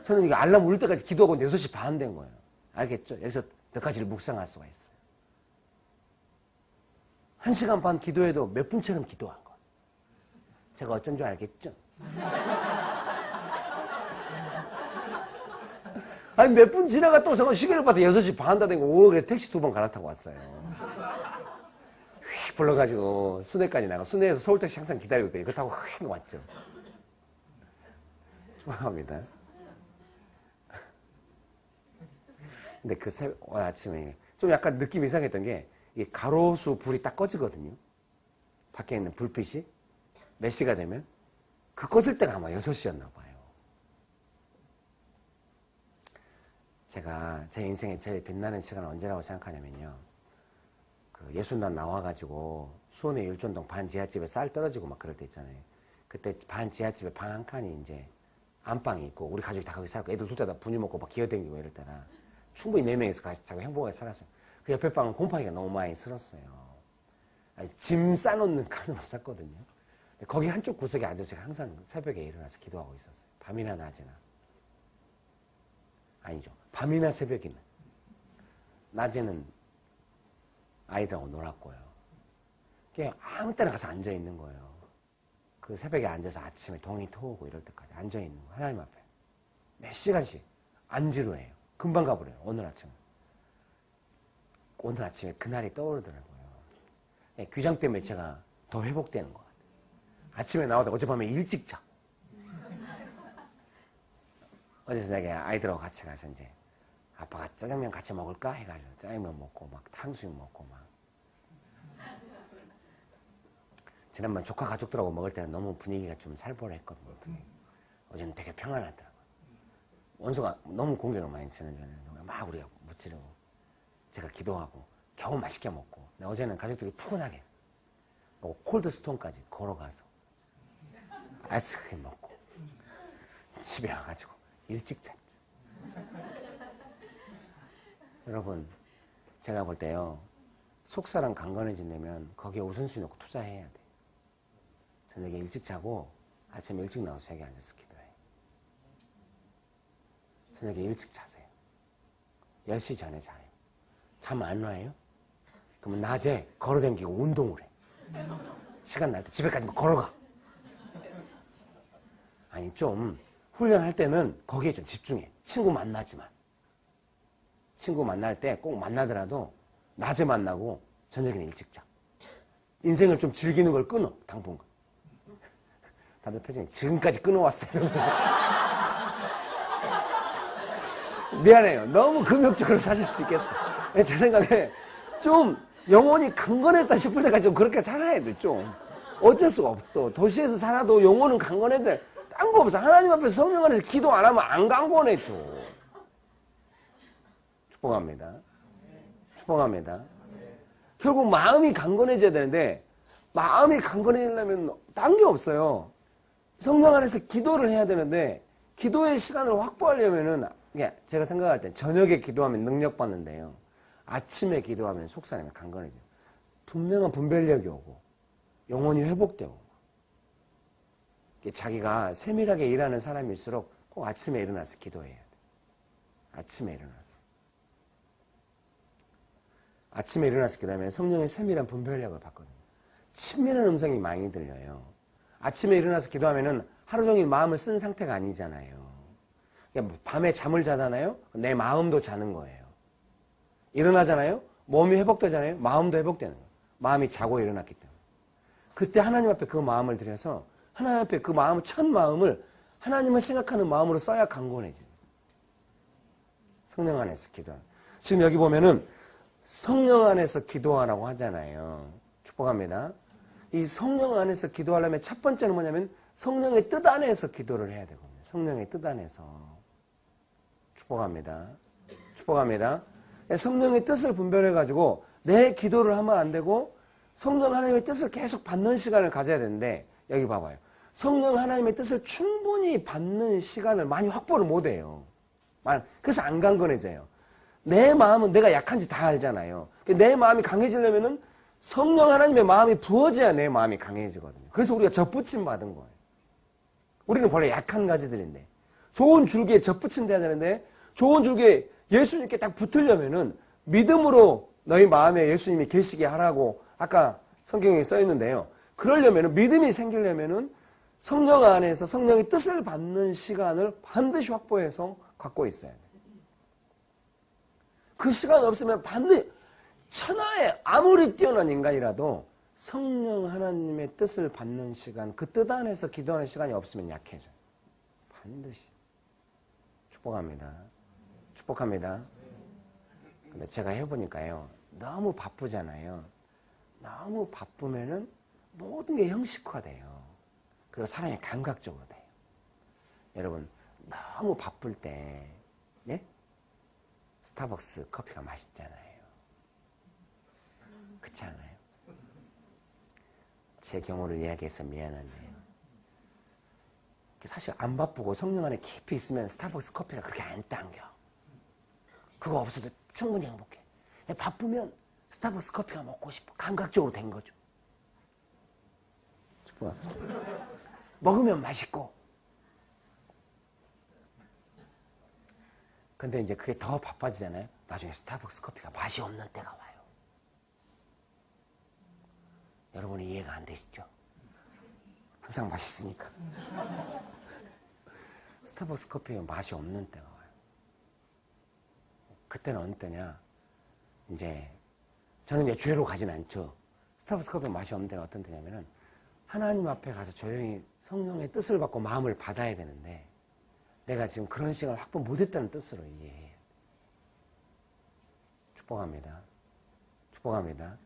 저는 이게 알람 울릴 때까지 기도하고 6시 반 된 거예요. 알겠죠? 여기서 몇 가지를 묵상할 수가 있어요. 1시간 반 기도해도 몇 분처럼 기도한 거. 제가 어쩐 줄 알겠죠? 아니, 몇 분 지나가 또 제가 시계를 봐도 6시 반 다 된 거, 그래 택시 2번 갈아타고 왔어요. 휙 불러가지고 순회까지 나가. 순회에서 서울택시 항상 기다리고 있거든요. 그거 타고 휙 왔죠. 축복합니다. 근데 그 오늘 아침에 좀 약간 느낌이 이상했던 게, 이 가로수 불이 딱 꺼지거든요. 밖에 있는 불빛이 몇 시가 되면 그 꺼질 때가 아마 6시였나 봐요. 제가 제 인생에 제일 빛나는 시간은 언제라고 생각하냐면요, 그 예순단 나와가지고 수원의 율전동 반 지하집에 쌀 떨어지고 막 그럴 때 있잖아요. 그때 반 지하집에 방 한 칸이 이제 안방이 있고, 우리 가족이 다 거기 살고, 애들 둘 다 분유 먹고 막 기어다니고 이럴 때라 충분히 4명이서 자꾸 행복하게 살았어요. 그 옆에 방은 곰팡이가 너무 많이 슬었어요. 짐 싸놓는 칸으로 쌌거든요. 거기 한쪽 구석에 앉아서 항상 새벽에 일어나서 기도하고 있었어요. 밤이나 낮이나. 아니죠. 밤이나 새벽이나. 낮에는 아이들하고 놀았고요. 그냥 아무 때나 가서 앉아있는 거예요. 그 새벽에 앉아서 아침에 동이 터오고 이럴 때까지 앉아있는 거예요. 하나님 앞에. 몇 시간씩 안 지루해요. 금방 가버려요. 오늘 아침에 그날이 떠오르더라고요. 규장 때문에 제가 더 회복되는 것 같아요. 아침에 나와도 어젯밤에 일찍 자. 어제 저녁에 아이들하고 같이 가서 이제 아빠가 짜장면 같이 먹을까 해가지고 짜장면 먹고 막 탕수육 먹고 막. 지난번 조카 가족들하고 먹을 때는 너무 분위기가 좀 살벌했거든요. 어제는 되게 평안하더라고요. 원수가 너무 공격을 많이 쓰는 줄 알았는데 막 우리가 무찌르고 제가 기도하고 겨우 맛있게 먹고, 어제는 가족들이 푸근하게 콜드스톤까지 걸어가서 아이스크림 먹고 집에 와가지고 일찍 잤죠. 여러분, 제가 볼 때요, 속사람 강건해지려면 거기에 우선순위 놓고 투자해야 돼. 저녁에 일찍 자고 아침에 일찍 나와서 새벽에 앉아서 기도해. 저녁에 일찍 자세요. 10시 전에 자요. 잠 안 와요? 그러면 낮에 걸어다니고 운동을 해. 시간 날 때 집에까지 걸어가. 아니, 좀 훈련할 때는 거기에 좀 집중해. 친구 만나지만. 친구 만날 때 꼭 만나더라도 낮에 만나고 저녁에는 일찍 자. 인생을 좀 즐기는 걸 끊어, 당분간. 다들 표정이 지금까지 끊어왔어요. 미안해요. 너무 금욕적으로 사실 수 있겠어. 제 생각에 좀 영혼이 강건했다 싶을 때까지 좀 그렇게 살아야 돼, 좀. 어쩔 수가 없어. 도시에서 살아도 영혼은 강건해야 돼. 딴 거 없어. 하나님 앞에서 성령 안에서 기도 안 하면 안 강건해져. 축복합니다. 축복합니다. 결국 마음이 강건해져야 되는데, 마음이 강건해지려면 딴 게 없어요. 성령 안에서 기도를 해야 되는데, 기도의 시간을 확보하려면은, 제가 생각할 땐 저녁에 기도하면 능력 받는데요, 아침에 기도하면 속사람이 강건해져요. 분명한 분별력이 오고, 영혼이 회복되고, 자기가 세밀하게 일하는 사람일수록 꼭 아침에 일어나서 기도해야 돼. 아침에 일어나서. 아침에 일어나서 기도하면 성령의 세밀한 분별력을 받거든요. 친밀한 음성이 많이 들려요. 아침에 일어나서 기도하면은 하루 종일 마음을 쓴 상태가 아니잖아요. 그러니까 밤에 잠을 자잖아요. 내 마음도 자는 거예요. 일어나잖아요. 몸이 회복되잖아요. 마음도 회복되는 거예요. 마음이 자고 일어났기 때문에. 그때 하나님 앞에 그 마음을 들여서 하나님 앞에 그 마음, 첫 마음을 하나님을 생각하는 마음으로 써야 강건해집니다. 성령 안에서 기도하는. 지금 여기 보면은 성령 안에서 기도하라고 하잖아요. 축복합니다. 이 성령 안에서 기도하려면 첫 번째는 뭐냐면 성령의 뜻 안에서 기도를 해야 되거든요. 성령의 뜻 안에서. 축복합니다. 축복합니다. 성령의 뜻을 분별해가지고 내 기도를 하면 안 되고 성령 하나님의 뜻을 계속 받는 시간을 가져야 되는데 여기 봐봐요. 성령 하나님의 뜻을 충분히 받는 시간을 많이 확보를 못해요. 그래서 안 강건해져요. 내 마음은 내가 약한지 다 알잖아요. 내 마음이 강해지려면은 성령 하나님의 마음이 부어져야 내 마음이 강해지거든요. 그래서 우리가 젖붙임 받은 거예요. 우리는 원래 약한 가지들인데 좋은 줄기에 젖붙임 돼야 되는데 좋은 줄기에 예수님께 딱 붙으려면은 믿음으로 너희 마음에 예수님이 계시게 하라고 아까 성경에 써 있는데요. 그러려면은 믿음이 생기려면은 성령 안에서 성령의 뜻을 받는 시간을 반드시 확보해서 갖고 있어야 돼요. 그 시간 없으면 반드시 천하에 아무리 뛰어난 인간이라도 성령 하나님의 뜻을 받는 시간, 그 뜻 안에서 기도하는 시간이 없으면 약해져요. 반드시. 축복합니다. 축복합니다. 근데 제가 해보니까요. 너무 바쁘잖아요. 너무 바쁘면은 모든 게 형식화돼요. 그리고 사람이 감각적으로 돼요. 여러분, 너무 바쁠 때, 예? 스타벅스 커피가 맛있잖아요. 그렇지 않아요? 제 경우를 이야기해서 미안한데요. 사실 안 바쁘고 성령 안에 깊이 있으면 스타벅스 커피가 그렇게 안 당겨. 그거 없어도 충분히 행복해. 바쁘면 스타벅스 커피가 먹고 싶어. 감각적으로 된 거죠. 먹으면 맛있고. 근데 이제 그게 더 바빠지잖아요. 나중에 스타벅스 커피가 맛이 없는 때가 와요. 여러분이 이해가 안 되시죠? 항상 맛있으니까. 스타벅스 커피가 맛이 없는 때가 와요. 그때는 어느 때냐? 이제 저는 이제 죄로 가진 않죠. 스타벅스 커피 맛이 없는 때는 어떤 때냐면은 하나님 앞에 가서 조용히 성령의 뜻을 받고 마음을 받아야 되는데 내가 지금 그런 시간을 확보 못했다는 뜻으로 이해해요. 축복합니다. 축복합니다.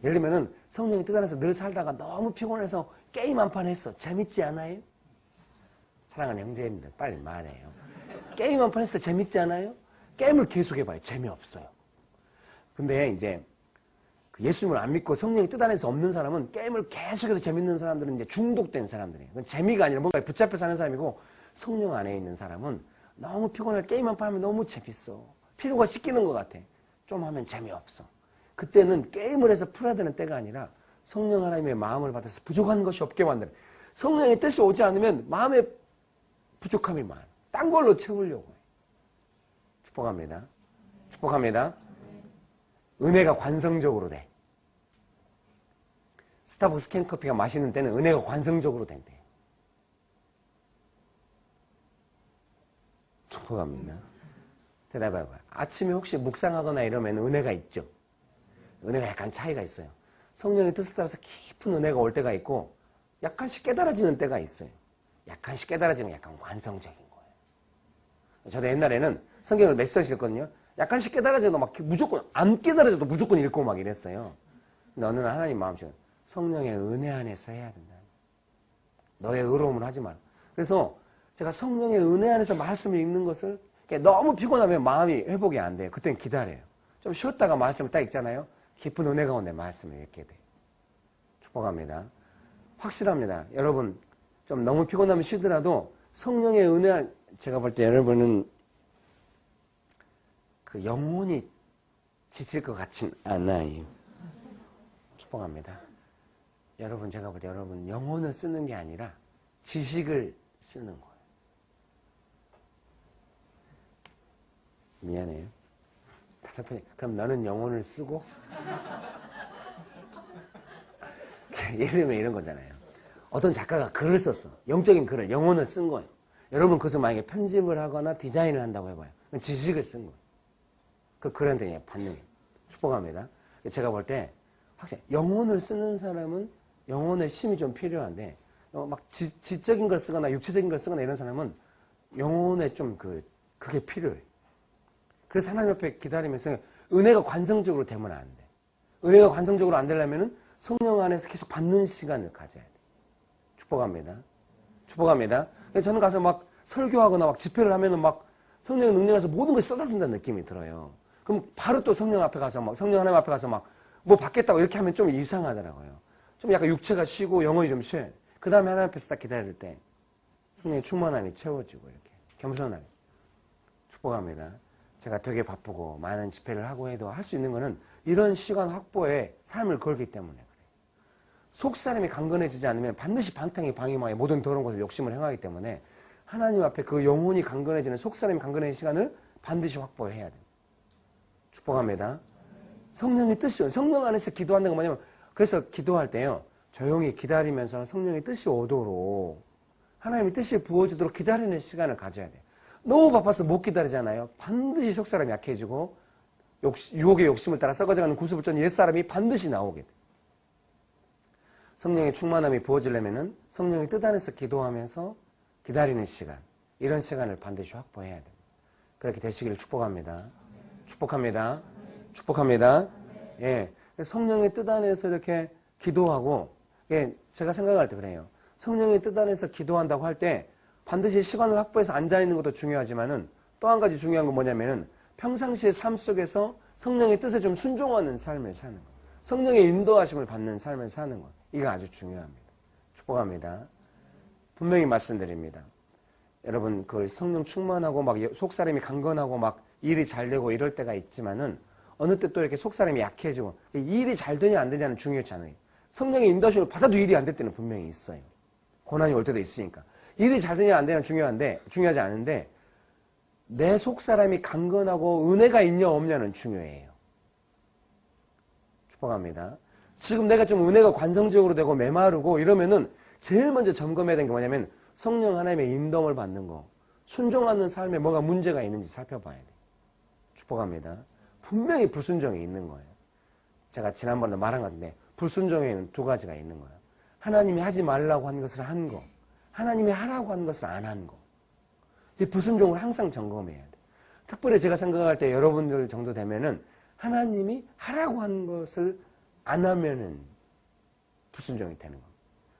예를 들면은 성령의 뜻 안에서 늘 살다가 너무 피곤해서 게임 한 판 했어. 재밌지 않아요? 사랑하는 형제님들 빨리 말해요. 게임 한 판 했어. 재밌지 않아요? 게임을 계속 해봐요. 재미없어요. 근데 이제 예수님을 안 믿고 성령의 뜻 안에서 없는 사람은 게임을 계속해서 재밌는 사람들은 이제 중독된 사람들이에요. 그건 재미가 아니라 뭔가 붙잡혀 사는 사람이고 성령 안에 있는 사람은 너무 피곤할 때 게임 한 판 하면 너무 재밌어. 피로가 씻기는 것 같아. 좀 하면 재미없어. 그때는 게임을 해서 풀어야 되는 때가 아니라 성령 하나님의 마음을 받아서 부족한 것이 없게 만드는. 성령의 뜻이 오지 않으면 마음에 부족함이 많아. 딴 걸로 채우려고 해요. 축복합니다. 축복합니다. 은혜가 관성적으로 돼. 스타벅스 캔커피가 맛있는 때는 은혜가 관성적으로 된대요. 축복합니다. 대답해봐요. 아침에 혹시 묵상하거나 이러면 은혜가 있죠? 은혜가 약간 차이가 있어요. 성령의 뜻을 따라서 깊은 은혜가 올 때가 있고 약간씩 깨달아지는 때가 있어요. 약간씩 깨달아지면 약간 관성적인 거예요. 저도 옛날에는 성경을 몇 시간씩 읽었거든요. 약간씩 깨달아져도 막 무조건 안 깨달아져도 무조건 읽고 막 이랬어요. 근데 어느 날 하나님 마음속에 성령의 은혜 안에서 해야 된다. 너의 의로움을 하지 마라. 그래서 제가 성령의 은혜 안에서 말씀을 읽는 것을 너무 피곤하면 마음이 회복이 안 돼요. 그때는 기다려요. 좀 쉬었다가 말씀을 딱 읽잖아요. 깊은 은혜 가운데 말씀을 읽게 돼요. 축복합니다. 확실합니다. 여러분 좀 너무 피곤하면 쉬더라도 성령의 은혜, 제가 볼 때 여러분은 그 영혼이 지칠 것 같진 않아요. 축복합니다. 여러분 제가 볼 때 여러분 영혼을 쓰는 게 아니라 지식을 쓰는 거예요. 미안해요. 그럼 너는 영혼을 쓰고? 예를 들면 이런 거잖아요. 어떤 작가가 글을 썼어. 영적인 글을, 영혼을 쓴 거예요. 여러분 그것을 만약에 편집을 하거나 디자인을 한다고 해봐요. 지식을 쓴 거예요. 그 글한테 받는 게 축복합니다. 제가 볼 때 확실히 영혼을 쓰는 사람은 영혼의 힘이 좀 필요한데 막 지적인 걸 쓰거나 육체적인 걸 쓰거나 이런 사람은 영혼에 좀 그게 필요해. 그래서 하나님 앞에 기다리면서 은혜가 관성적으로 되면 안 돼. 은혜가 관성적으로 안 되려면은 성령 안에서 계속 받는 시간을 가져야 돼. 축복합니다. 축복합니다. 저는 가서 막 설교하거나 막 집회를 하면은 막 성령의 능력에서 모든 것이 쏟아진다는 느낌이 들어요. 그럼 바로 또 성령 앞에 가서 막 성령 하나님 앞에 가서 막 뭐 받겠다고 이렇게 하면 좀 이상하더라고요. 좀 약간 육체가 쉬고 영혼이 좀 쉬어요. 그 다음에 하나님 앞에서 딱 기다릴 때 성령의 충만함이 채워지고 이렇게 겸손하게 축복합니다. 제가 되게 바쁘고 많은 집회를 하고 해도 할 수 있는 거는 이런 시간 확보에 삶을 걸기 때문에 그래요. 속사람이 강건해지지 않으면 반드시 방탕히 방임하게 모든 더러운 것을 욕심을 행하기 때문에 하나님 앞에 그 영혼이 강건해지는 속사람이 강건해지는 시간을 반드시 확보해야 돼요. 축복합니다. 성령의 뜻이, 성령 안에서 기도하는 건 뭐냐면 그래서 기도할 때요 조용히 기다리면서 성령의 뜻이 오도록 하나님의 뜻이 부어지도록 기다리는 시간을 가져야 돼요. 너무 바빠서 못 기다리잖아요. 반드시 속사람이 약해지고 유혹의 욕심을 따라 썩어져가는 구수불전 옛사람이 반드시 나오게 돼요. 성령의 충만함이 부어지려면은 성령의 뜻 안에서 기도하면서 기다리는 시간, 이런 시간을 반드시 확보해야 돼요. 그렇게 되시기를 축복합니다. 축복합니다. 축복합니다. 예. 성령의 뜻 안에서 이렇게 기도하고, 예, 제가 생각할 때 그래요. 성령의 뜻 안에서 기도한다고 할 때 반드시 시간을 확보해서 앉아있는 것도 중요하지만은 또 한 가지 중요한 건 뭐냐면은 평상시의 삶 속에서 성령의 뜻에 좀 순종하는 삶을 사는 것. 성령의 인도하심을 받는 삶을 사는 것. 이거 아주 중요합니다. 축복합니다. 분명히 말씀드립니다. 여러분, 그 성령 충만하고 막 속사람이 강건하고 막 일이 잘 되고 이럴 때가 있지만은 어느 때 또 이렇게 속사람이 약해지고 일이 잘 되냐 안 되냐는 중요치 않아요. 성령의 인도하심을 받아도 일이 안 될 때는 분명히 있어요. 고난이 올 때도 있으니까. 일이 잘 되냐 안 되냐는 중요하지 않은데 내 속사람이 강건하고 은혜가 있냐 없냐는 중요해요. 축복합니다. 지금 내가 좀 은혜가 관성적으로 되고 메마르고 이러면은 제일 먼저 점검해야 되는 게 뭐냐면 성령 하나님의 인도를 받는 거, 순종하는 삶에 뭐가 문제가 있는지 살펴봐야 돼요. 축복합니다. 분명히 불순종이 있는 거예요. 제가 지난번에 말한 것 같은데 불순종에는 두 가지가 있는 거예요. 하나님이 하지 말라고 한 것을 한 거, 하나님이 하라고 한 것을 안 한 거. 이 불순종을 항상 점검해야 돼요. 특별히 제가 생각할 때 여러분들 정도 되면은 하나님이 하라고 한 것을 안 하면은 불순종이 되는 겁니다.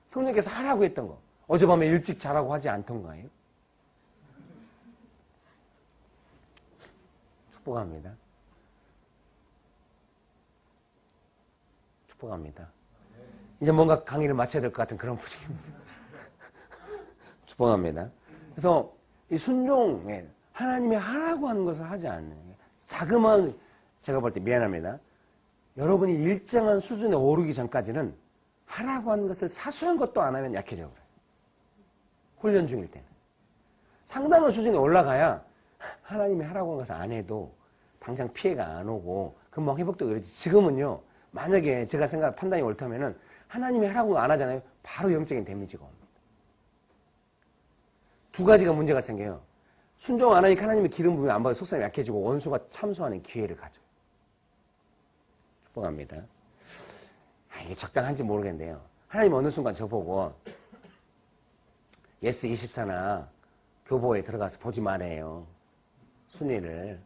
성령께서 하라고 했던 거, 어젯밤에 일찍 자라고 하지 않던가요? 축복합니다. 축복합니다. 이제 뭔가 강의를 마쳐야 될 것 같은 그런 분위기입니다. 축복합니다. 그래서 이 순종에 하나님이 하라고 하는 것을 하지 않는 자그마한, 제가 볼 때 미안합니다. 여러분이 일정한 수준에 오르기 전까지는 하라고 하는 것을 사소한 것도 안 하면 약해져 그래요. 훈련 중일 때는. 상당한 수준에 올라가야 하나님이 하라고 한 것을 안 해도 당장 피해가 안 오고 금방 회복도 그러지. 지금은요, 만약에 제가 판단이 옳다면은 하나님이 하라고 안 하잖아요. 바로 영적인 데미지가 옵니다. 두 가지가 문제가 생겨요. 순종 안 하니까 하나님의 기름 부음이 안 받아 속상이 약해지고 원수가 참소하는 기회를 가져요. 축복합니다. 이게 적당한지 모르겠는데요. 하나님 어느 순간 저보고 예스24나 교보에 들어가서 보지 말아요. 순위를.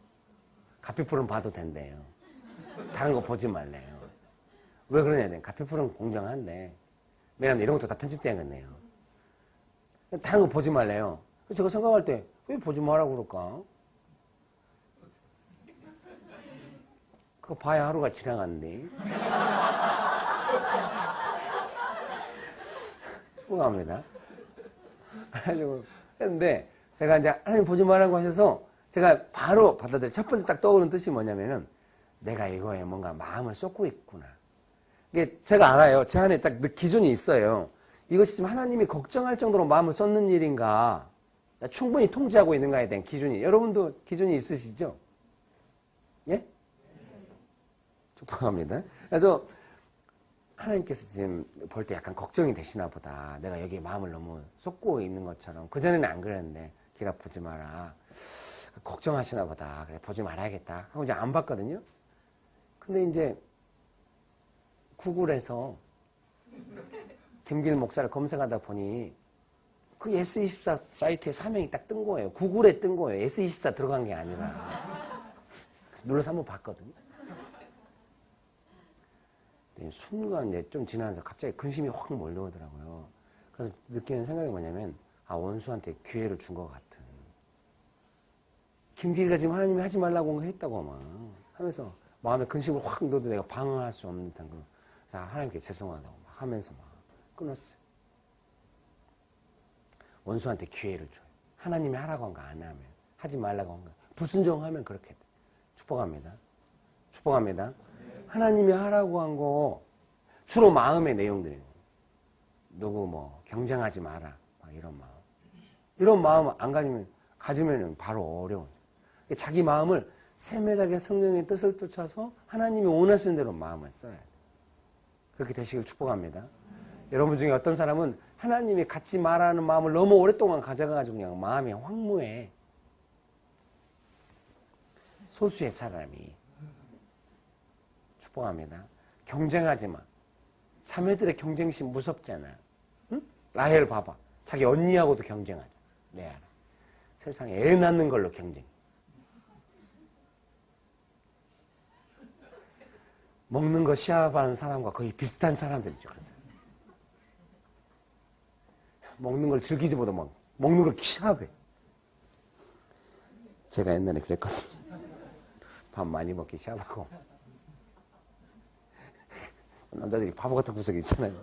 가피풀은 봐도 된대요. 다른 거 보지 말래요. 왜 그러냐? 가피풀은 공정한데. 왜냐면 이런 것도 다 편집돼야겠네요. 다른 거 보지 말래요. 제가 생각할 때 왜 보지 말라고 그럴까? 그거 봐야 하루가 지나갔는데. 축복합니다. 그래가지고 했는데 제가 이제 하나님 보지 말라고 하셔서 제가 바로 받아들여 첫 번째 딱 떠오르는 뜻이 뭐냐면은 내가 이거에 뭔가 마음을 쏟고 있구나. 이게 제가 알아요. 제 안에 딱 기준이 있어요. 이것이 지금 하나님이 걱정할 정도로 마음을 쏟는 일인가, 충분히 통제하고 있는가에 대한 기준이, 여러분도 기준이 있으시죠? 예? 축복합니다. 그래서 하나님께서 지금 볼 때 약간 걱정이 되시나 보다. 내가 여기에 마음을 너무 쏟고 있는 것처럼. 그전에는 안 그랬는데, 기라 보지 마라. 걱정하시나 보다. 그래, 보지 말아야겠다. 하고 이제 안 봤거든요. 근데 이제, 구글에서 김길 목사를 검색하다 보니, 그 S24 사이트에 사명이 딱 뜬 거예요. 구글에 뜬 거예요. S24 들어간 게 아니라. 그래서 눌러서 한번 봤거든요. 순간 이제 좀 지나면서 갑자기 근심이 확 몰려오더라고요. 그래서 느끼는 생각이 뭐냐면, 아, 원수한테 기회를 준 것 같은. 김길이가 지금 하나님이 하지 말라고 했다고 막 하면서 마음에 근심을 확 넣어도 내가 방어할 수 없는 그, 하나님께 죄송하다고 막 하면서 막 끊었어요. 원수한테 기회를 줘요. 하나님이 하라고 한 거 안 하면, 하지 말라고 한 거. 불순종하면 그렇게 돼. 축복합니다. 축복합니다. 하나님이 하라고 한 거, 주로 마음의 내용들이에요. 누구 뭐, 경쟁하지 마라. 막 이런 마음. 이런 마음 안 가지면 바로 어려워요. 자기 마음을 세밀하게 성령의 뜻을 쫓아서 하나님이 원하시는 대로 마음을 써야 돼요. 그렇게 되시길 축복합니다. 여러분 중에 어떤 사람은 하나님이 갖지 말라는 마음을 너무 오랫동안 가져가가지고 그냥 마음이 황무해. 소수의 사람이. 축복합니다. 경쟁하지 마. 자매들의 경쟁심 무섭잖아. 응? 라헬 봐봐. 자기 언니하고도 경쟁하죠. 레아라. 세상에 애 낳는 걸로 경쟁. 먹는 거 시합하는 사람과 거의 비슷한 사람들이죠. 그래서. 먹는 걸 즐기지보다 막 먹는 걸 시합해. 제가 옛날에 그랬거든요. 밥 많이 먹기 시합하고. 남자들이 바보 같은 구석이 있잖아요.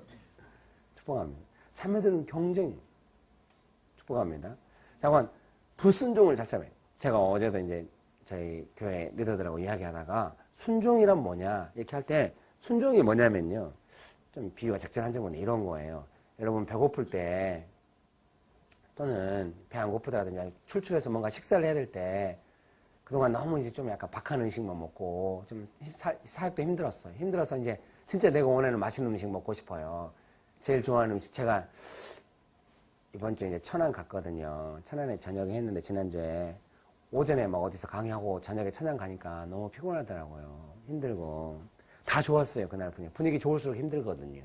축복합니다. 참매들은 경쟁. 축복합니다. 잠깐, 불순종을 잘 참아요. 제가 어제도 이제 저희 교회 리더들하고 이야기하다가 순종이란 뭐냐 이렇게 할 때 순종이 뭐냐면요. 좀 비유가 적절한지 모르겠는데 이런 거예요. 여러분 배고플 때 또는 배 안 고프더라든지 출출해서 뭔가 식사를 해야 될 때 그동안 너무 이제 좀 약간 박한 음식만 먹고 좀 사역도 힘들었어요. 힘들어서 이제 진짜 내가 원하는 맛있는 음식 먹고 싶어요. 제일 좋아하는 음식 제가 이번 주에 이제 천안 갔거든요. 천안에 저녁에 했는데 지난주에 오전에 막 어디서 강의하고 저녁에 천안 가니까 너무 피곤하더라고요. 힘들고 다 좋았어요. 그날 분위기 좋을수록 힘들거든요.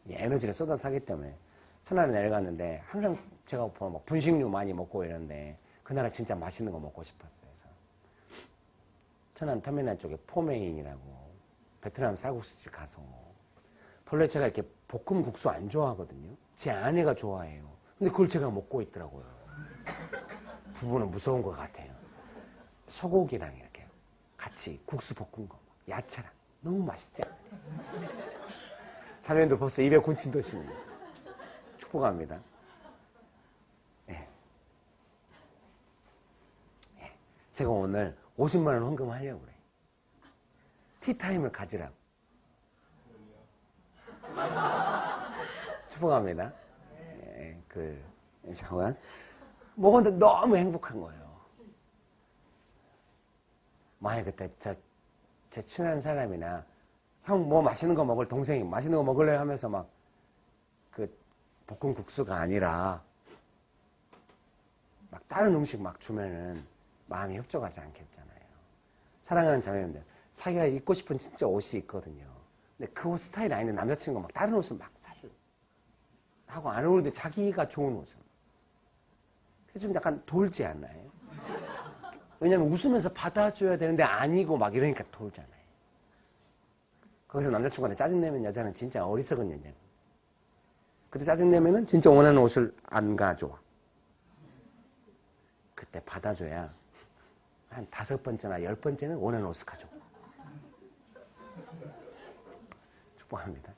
에너지를 쏟아서 하기 때문에 천안에 내려갔는데 항상 제가 보면 막 분식류 많이 먹고 이러는데 그날은 진짜 맛있는 거 먹고 싶었어요. 그래서 천안 터미널 쪽에 포메인이라고 베트남 쌀국수집 가서 본래 제가 이렇게 볶음 국수 안 좋아하거든요. 제 아내가 좋아해요. 근데 그걸 제가 먹고 있더라고요. 부부는 무서운 것 같아요. 소고기랑 이렇게 같이 국수 볶은 거, 야채랑 너무 맛있지 않아요? 자매님들 벌써 입에 군침 도시는 축복합니다. 예. 예. 제가 오늘 50만 원 헌금하려고 그래요. 티타임을 가지라고. 축복합니다. 예, 잠깐. 먹었는데 너무 행복한 거예요. 만약 그때 제 친한 사람이나 형 뭐 맛있는 거 먹을 동생이 맛있는 거 먹을래 하면서 막 그 볶음 국수가 아니라 막 다른 음식 막 주면은 마음이 협조하지 않겠잖아요. 사랑하는 자매님들, 자기가 입고 싶은 진짜 옷이 있거든요. 근데 그 옷 스타일이 아닌 남자친구가 막 다른 옷을 막 사줘. 하고 안 어울리는데 자기가 좋은 옷을. 그래서 좀 약간 돌지 않나요? 왜냐면 웃으면서 받아줘야 되는데 아니고 막 이러니까 돌잖아요. 거기서 남자친구한테 짜증내면 여자는 진짜 어리석은 여자예요. 그때 짜증내면은 진짜 원하는 옷을 안 가져와. 그때 받아줘야 한 5번째나 10번째는 원하는 옷을 가져와. 축복합니다.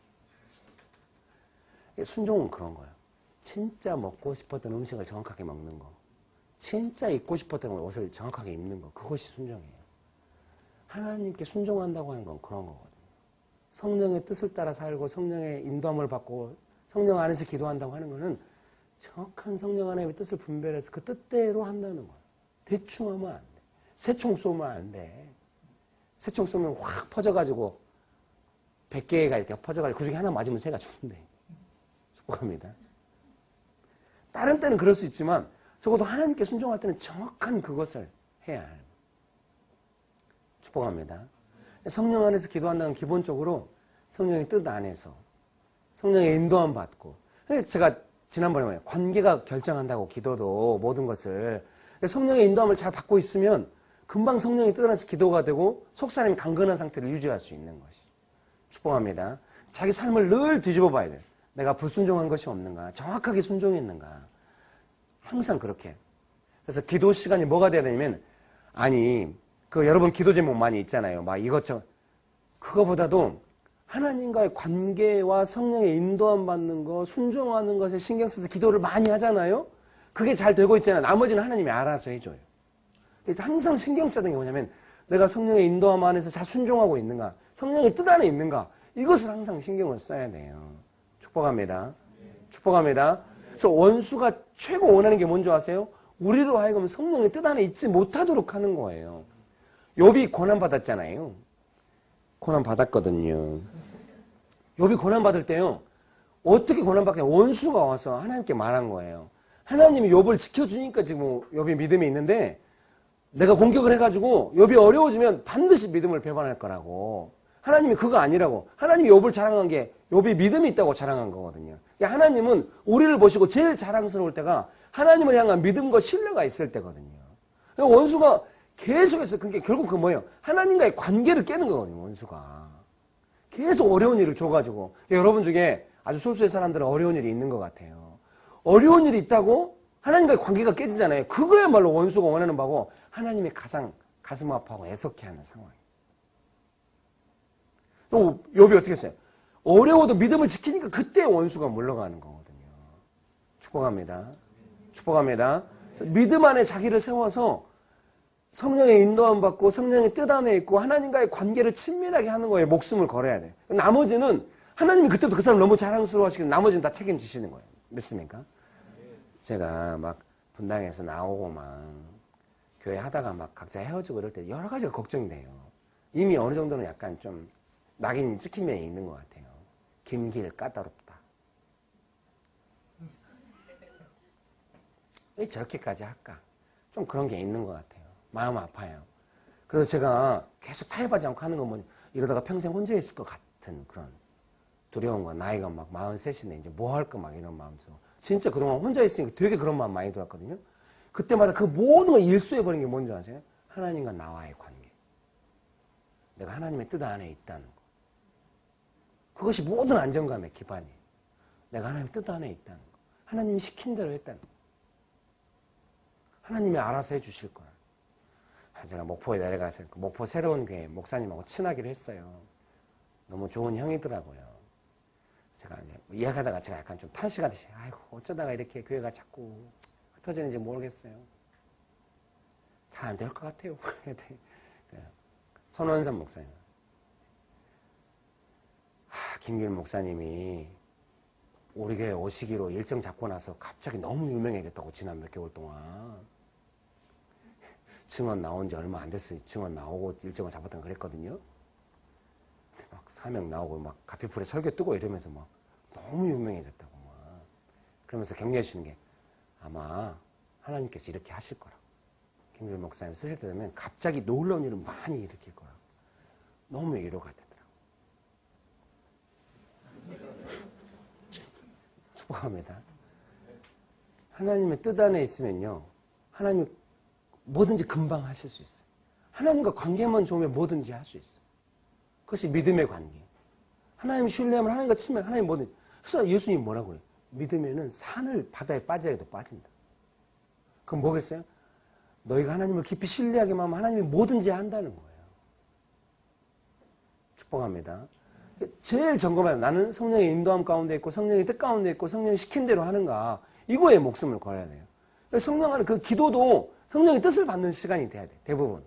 순종은 그런 거예요. 진짜 먹고 싶었던 음식을 정확하게 먹는 거. 진짜 입고 싶었던 옷을 정확하게 입는 거. 그것이 순종이에요. 하나님께 순종한다고 하는 건 그런 거거든요. 성령의 뜻을 따라 살고 성령의 인도함을 받고 성령 안에서 기도한다고 하는 거는 정확한 성령 안의 뜻을 분별해서 그 뜻대로 한다는 거예요. 대충 하면 안 돼. 새총 쏘면 안 돼. 새총 쏘면 확 퍼져가지고 100개가 이렇게 퍼져가지고 그 중에 하나 맞으면 새가 죽는데. 축복합니다. 다른 때는 그럴 수 있지만 적어도 하나님께 순종할 때는 정확한 그것을 해야 해요. 축복합니다. 성령 안에서 기도한다는 기본적으로 성령의 뜻 안에서 성령의 인도함 받고. 제가 지난번에 말해요. 관계가 결정한다고 기도도 모든 것을. 성령의 인도함을 잘 받고 있으면 금방 성령의 뜻 안에서 기도가 되고 속사람이 강건한 상태를 유지할 수 있는 것이. 축복합니다. 자기 삶을 늘 뒤집어 봐야 돼요. 내가 불순종한 것이 없는가? 정확하게 순종했는가? 항상 그렇게. 그래서 기도 시간이 뭐가 돼야 되냐면, 아니, 여러분 기도 제목 많이 있잖아요. 막 이것저것. 그거보다도 하나님과의 관계와 성령의 인도함 받는 거, 순종하는 것에 신경 써서 기도를 많이 하잖아요. 그게 잘 되고 있잖아요. 나머지는 하나님이 알아서 해줘요. 항상 신경 쓰는 게 뭐냐면, 내가 성령의 인도함 안에서 잘 순종하고 있는가? 성령의 뜻 안에 있는가? 이것을 항상 신경을 써야 돼요. 축복합니다. 축복합니다. 그래서 원수가 최고 원하는 게 뭔지 아세요? 우리로 하여금 성령의 뜻 안에 있지 못하도록 하는 거예요. 욥이 고난받았잖아요. 고난받았거든요. 욥이 고난받을 때요. 어떻게 고난받겠냐? 원수가 와서 하나님께 말한 거예요. 하나님이 욥을 지켜주니까 지금 욥이 믿음이 있는데 내가 공격을 해가지고 욥이 어려워지면 반드시 믿음을 배반할 거라고. 하나님이 그거 아니라고. 하나님이 욥을 자랑한 게 욥이 믿음이 있다고 자랑한 거거든요. 하나님은 우리를 보시고 제일 자랑스러울 때가 하나님을 향한 믿음과 신뢰가 있을 때거든요. 원수가 계속해서 그게 결국 그 뭐예요? 하나님과의 관계를 깨는 거거든요. 원수가. 계속 어려운 일을 줘가지고. 여러분 중에 아주 소수의 사람들은 어려운 일이 있는 것 같아요. 어려운 일이 있다고 하나님과의 관계가 깨지잖아요. 그거야말로 원수가 원하는 바고 하나님이 가장 가슴 아파하고 애석해하는 상황이에요. 또 욥이 어떻게 했어요? 어려워도 믿음을 지키니까 그때 원수가 물러가는 거거든요. 축복합니다. 축복합니다. 믿음 안에 자기를 세워서 성령의 인도함 받고 성령의 뜻 안에 있고 하나님과의 관계를 친밀하게 하는 거에 목숨을 걸어야 돼요. 나머지는 하나님이 그때부터 그 사람 너무 자랑스러워하시고 나머지는 다 책임지시는 거예요. 믿습니까? 제가 막 분당에서 나오고 막 교회 하다가 막 각자 헤어지고 이럴 때 여러 가지가 걱정이 돼요. 이미 어느 정도는 약간 좀 낙인이 찍힌 면이 있는 것 같아요. 김길 까다롭다. 왜 저렇게까지 할까? 좀 그런 게 있는 것 같아요. 마음 아파요. 그래서 제가 계속 타협하지 않고 하는 건 뭐냐. 이러다가 평생 혼자 있을 것 같은 그런 두려운 거. 나이가 막 43인데 이제 뭐 할까 막 이런 마음 들고. 진짜 그동안 혼자 있으니까 되게 그런 마음 많이 들었거든요. 그때마다 그 모든 걸 일수해버린 게 뭔지 아세요? 하나님과 나와의 관계. 내가 하나님의 뜻 안에 있다는 거. 그것이 모든 안정감의 기반이에요. 내가 하나님의 뜻 안에 있다는 거. 하나님이 시킨 대로 했다는 거. 하나님이 알아서 해주실 거야. 제가 목포에 내려가서 목포 새로운 교회 목사님하고 친하기로 했어요. 너무 좋은 형이더라고요. 제가 이야기하다가 제가 약간 좀 탄식하듯이 아이고 어쩌다가 이렇게 교회가 자꾸 흩어지는지 모르겠어요. 잘 안 될 것 같아요. 손원선 목사님. 김길 목사님이 우리 교회 오시기로 일정 잡고 나서 갑자기 너무 유명해졌다고 지난 몇 개월 동안. 증언 나온 지 얼마 안 됐어요. 증언 나오고 일정을 잡았던 그랬거든요. 근데 막 사명 나오고 막 가피풀에 설교 뜨고 이러면서 막 너무 유명해졌다고 막. 그러면서 격려해 주는 게 아마 하나님께서 이렇게 하실 거라고. 김길 목사님 쓰실 때 되면 갑자기 놀라운 일을 많이 일으킬 거라고. 너무 위로가 되더라고요. 축복합니다. 하나님의 뜻 안에 있으면요. 하나님 뭐든지 금방 하실 수 있어요. 하나님과 관계만 좋으면 뭐든지 할 수 있어요. 그것이 믿음의 관계. 하나님 신뢰하면 하나님과 친밀, 하나님 뭐든지. 그래서 예수님이 뭐라고 그래요? 믿으면은 산을 바다에 빠져야 해도 빠진다. 그럼 뭐겠어요? 너희가 하나님을 깊이 신뢰하기만 하면 하나님이 뭐든지 한다는 거예요. 축복합니다. 제일 점검해야 나는 성령의 인도함 가운데 있고 성령의 뜻 가운데 있고 성령이 시킨 대로 하는가. 이거에 목숨을 걸어야 돼요. 성령 안에 그 기도도 성령의 뜻을 받는 시간이 돼야 돼. 대부분.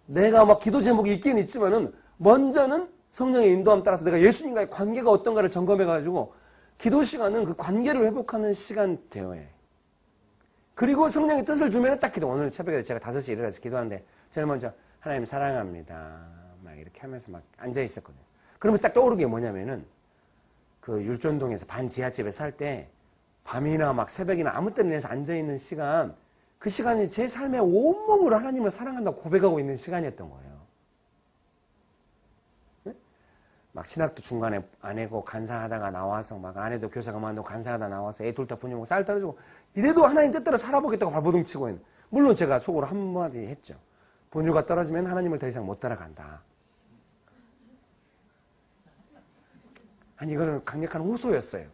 내가 막 기도 제목이 있긴 있지만은 먼저는 성령의 인도함 따라서 내가 예수님과의 관계가 어떤가를 점검해가지고 기도 시간은 그 관계를 회복하는 시간 되어야 해. 그리고 성령의 뜻을 주면은 딱 기도. 오늘 새벽에 제가 5시에 일어나서 기도하는데 제일 먼저 하나님 사랑합니다. 막 이렇게 하면서 막 앉아 있었거든요. 그러면서 딱 떠오르는 게 뭐냐면은 그 율전동에서 반지하집에 살 때 밤이나 막 새벽이나 아무 때나 내서 앉아있는 시간, 그 시간이 제 삶의 온몸으로 하나님을 사랑한다고 고백하고 있는 시간이었던 거예요. 네? 막 신학도 중간에 안 해고 간사하다가 나와서 막 아내도 교사 그만두고 간사하다 나와서 애 둘 다 분유먹고 쌀 떨어지고 이래도 하나님 뜻대로 살아보겠다고 발버둥 치고 있는. 물론 제가 속으로 한마디 했죠. 분유가 떨어지면 하나님을 더 이상 못 따라간다. 아니 이거는 강력한 호소였어요.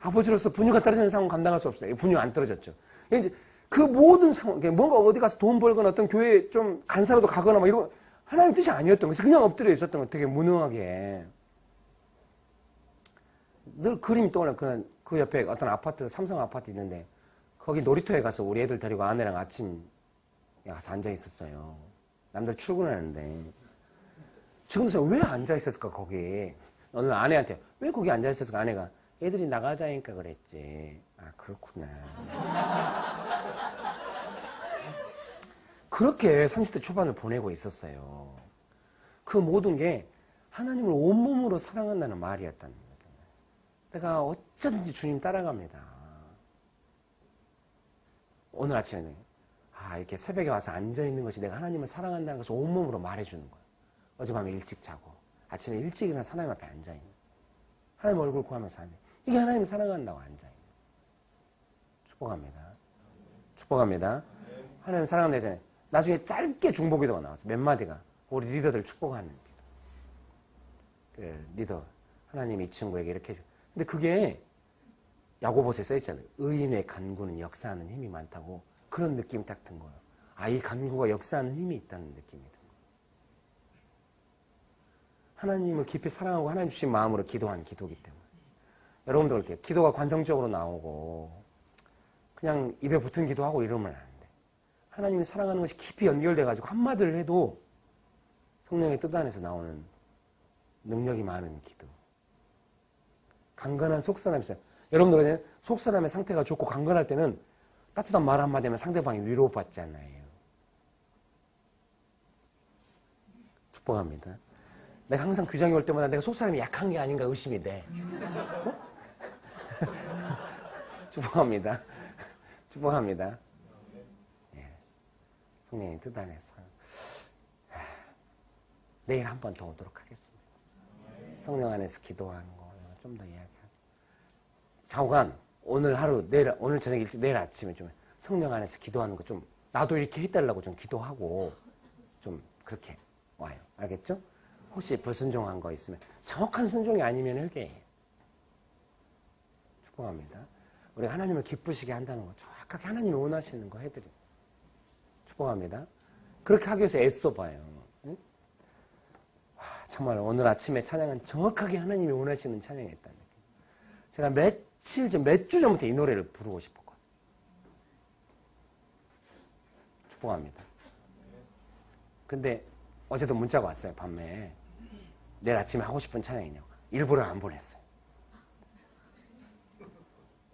아버지로서 분유가 떨어지는 상황 감당할 수 없어요. 분유 안 떨어졌죠. 이제 그 모든 상황, 뭔가 어디 가서 돈 벌거나 어떤 교회에 좀 간사라도 가거나 막 이런 하나님 뜻이 아니었던 거지. 그냥 엎드려 있었던 거 되게 무능하게. 늘 그림이 떠올라. 그 옆에 어떤 아파트, 삼성 아파트 있는데 거기 놀이터에 가서 우리 애들 데리고 아내랑 아침에 가서 앉아 있었어요. 남들 출근하는데. 지금도 왜 앉아 있었을까 거기. 어느 날 아내한테 왜 거기 앉아 있었을까. 아내가 애들이 나가자니까 그랬지. 아 그렇구나. 그렇게 30대 초반을 보내고 있었어요. 그 모든 게 하나님을 온몸으로 사랑한다는 말이었다는 거예요. 내가 어쩌든지 주님 따라갑니다. 오늘 아침에 이렇게 새벽에 와서 앉아있는 것이 내가 하나님을 사랑한다는 것을 온몸으로 말해주는 거예요. 어젯밤에 일찍 자고 아침에 일찍 일어나서 하나님 앞에 앉아있는 거예요. 하나님 얼굴 구하면서 앉아있는 거예요. 이게 하나님을 사랑한다고 앉아있는 거예요. 축복합니다. 축복합니다. 하나님 사랑한다 했잖아요. 나중에 짧게 중보기도가 나왔어요. 몇 마디가. 우리 리더들 축복하는 기도. 그 리더. 하나님 이 친구에게 이렇게 해줘. 근데 그게 야고보서에 써있잖아요. 의인의 간구는 역사하는 힘이 많다고. 그런 느낌이 딱 든 거예요. 이 간구가 역사하는 힘이 있다는 느낌이 든 거예요. 하나님을 깊이 사랑하고 하나님 주신 마음으로 기도한 기도이기 때문에. 여러분들 그렇게 기도가 관성적으로 나오고 그냥 입에 붙은 기도하고 이러면 안 돼. 하나님이 사랑하는 것이 깊이 연결돼가지고 한마디를 해도 성령의 뜻 안에서 나오는 능력이 많은 기도. 강건한 속사람이 있어요. 여러분들은 속사람의 상태가 좋고 강건할 때는 따뜻한 말 한마디 하면 상대방이 위로받잖아요. 축복합니다. 내가 항상 규장이 올 때마다 내가 속사람이 약한 게 아닌가 의심이 돼. 축복합니다. 축복합니다. 예. 성령의 뜻 안에서. 내일 한 번 더 오도록 하겠습니다. 성령 안에서 기도하는 거 좀 더 이야기하고. 좌우간 오늘 하루, 오늘 저녁 일찍 내일 아침에 좀 성령 안에서 기도하는 거 좀 나도 이렇게 해달라고 좀 기도하고 좀 그렇게 와요. 알겠죠? 혹시 불순종한 거 있으면 정확한 순종이 아니면 회개해요. 축복합니다. 우리가 하나님을 기쁘시게 한다는 거 정확하게 하나님이 원하시는 거 해드려요. 축복합니다. 그렇게 하기 위해서 애써봐요. 응? 정말 오늘 아침에 찬양은 정확하게 하나님이 원하시는 찬양이었다는 느낌. 제가 몇 주 전부터 이 노래를 부르고 싶었거든요. 축복합니다. 근데 어제도 문자가 왔어요. 밤에. 내일 아침에 하고 싶은 찬양이냐고. 일부러 안 보냈어요.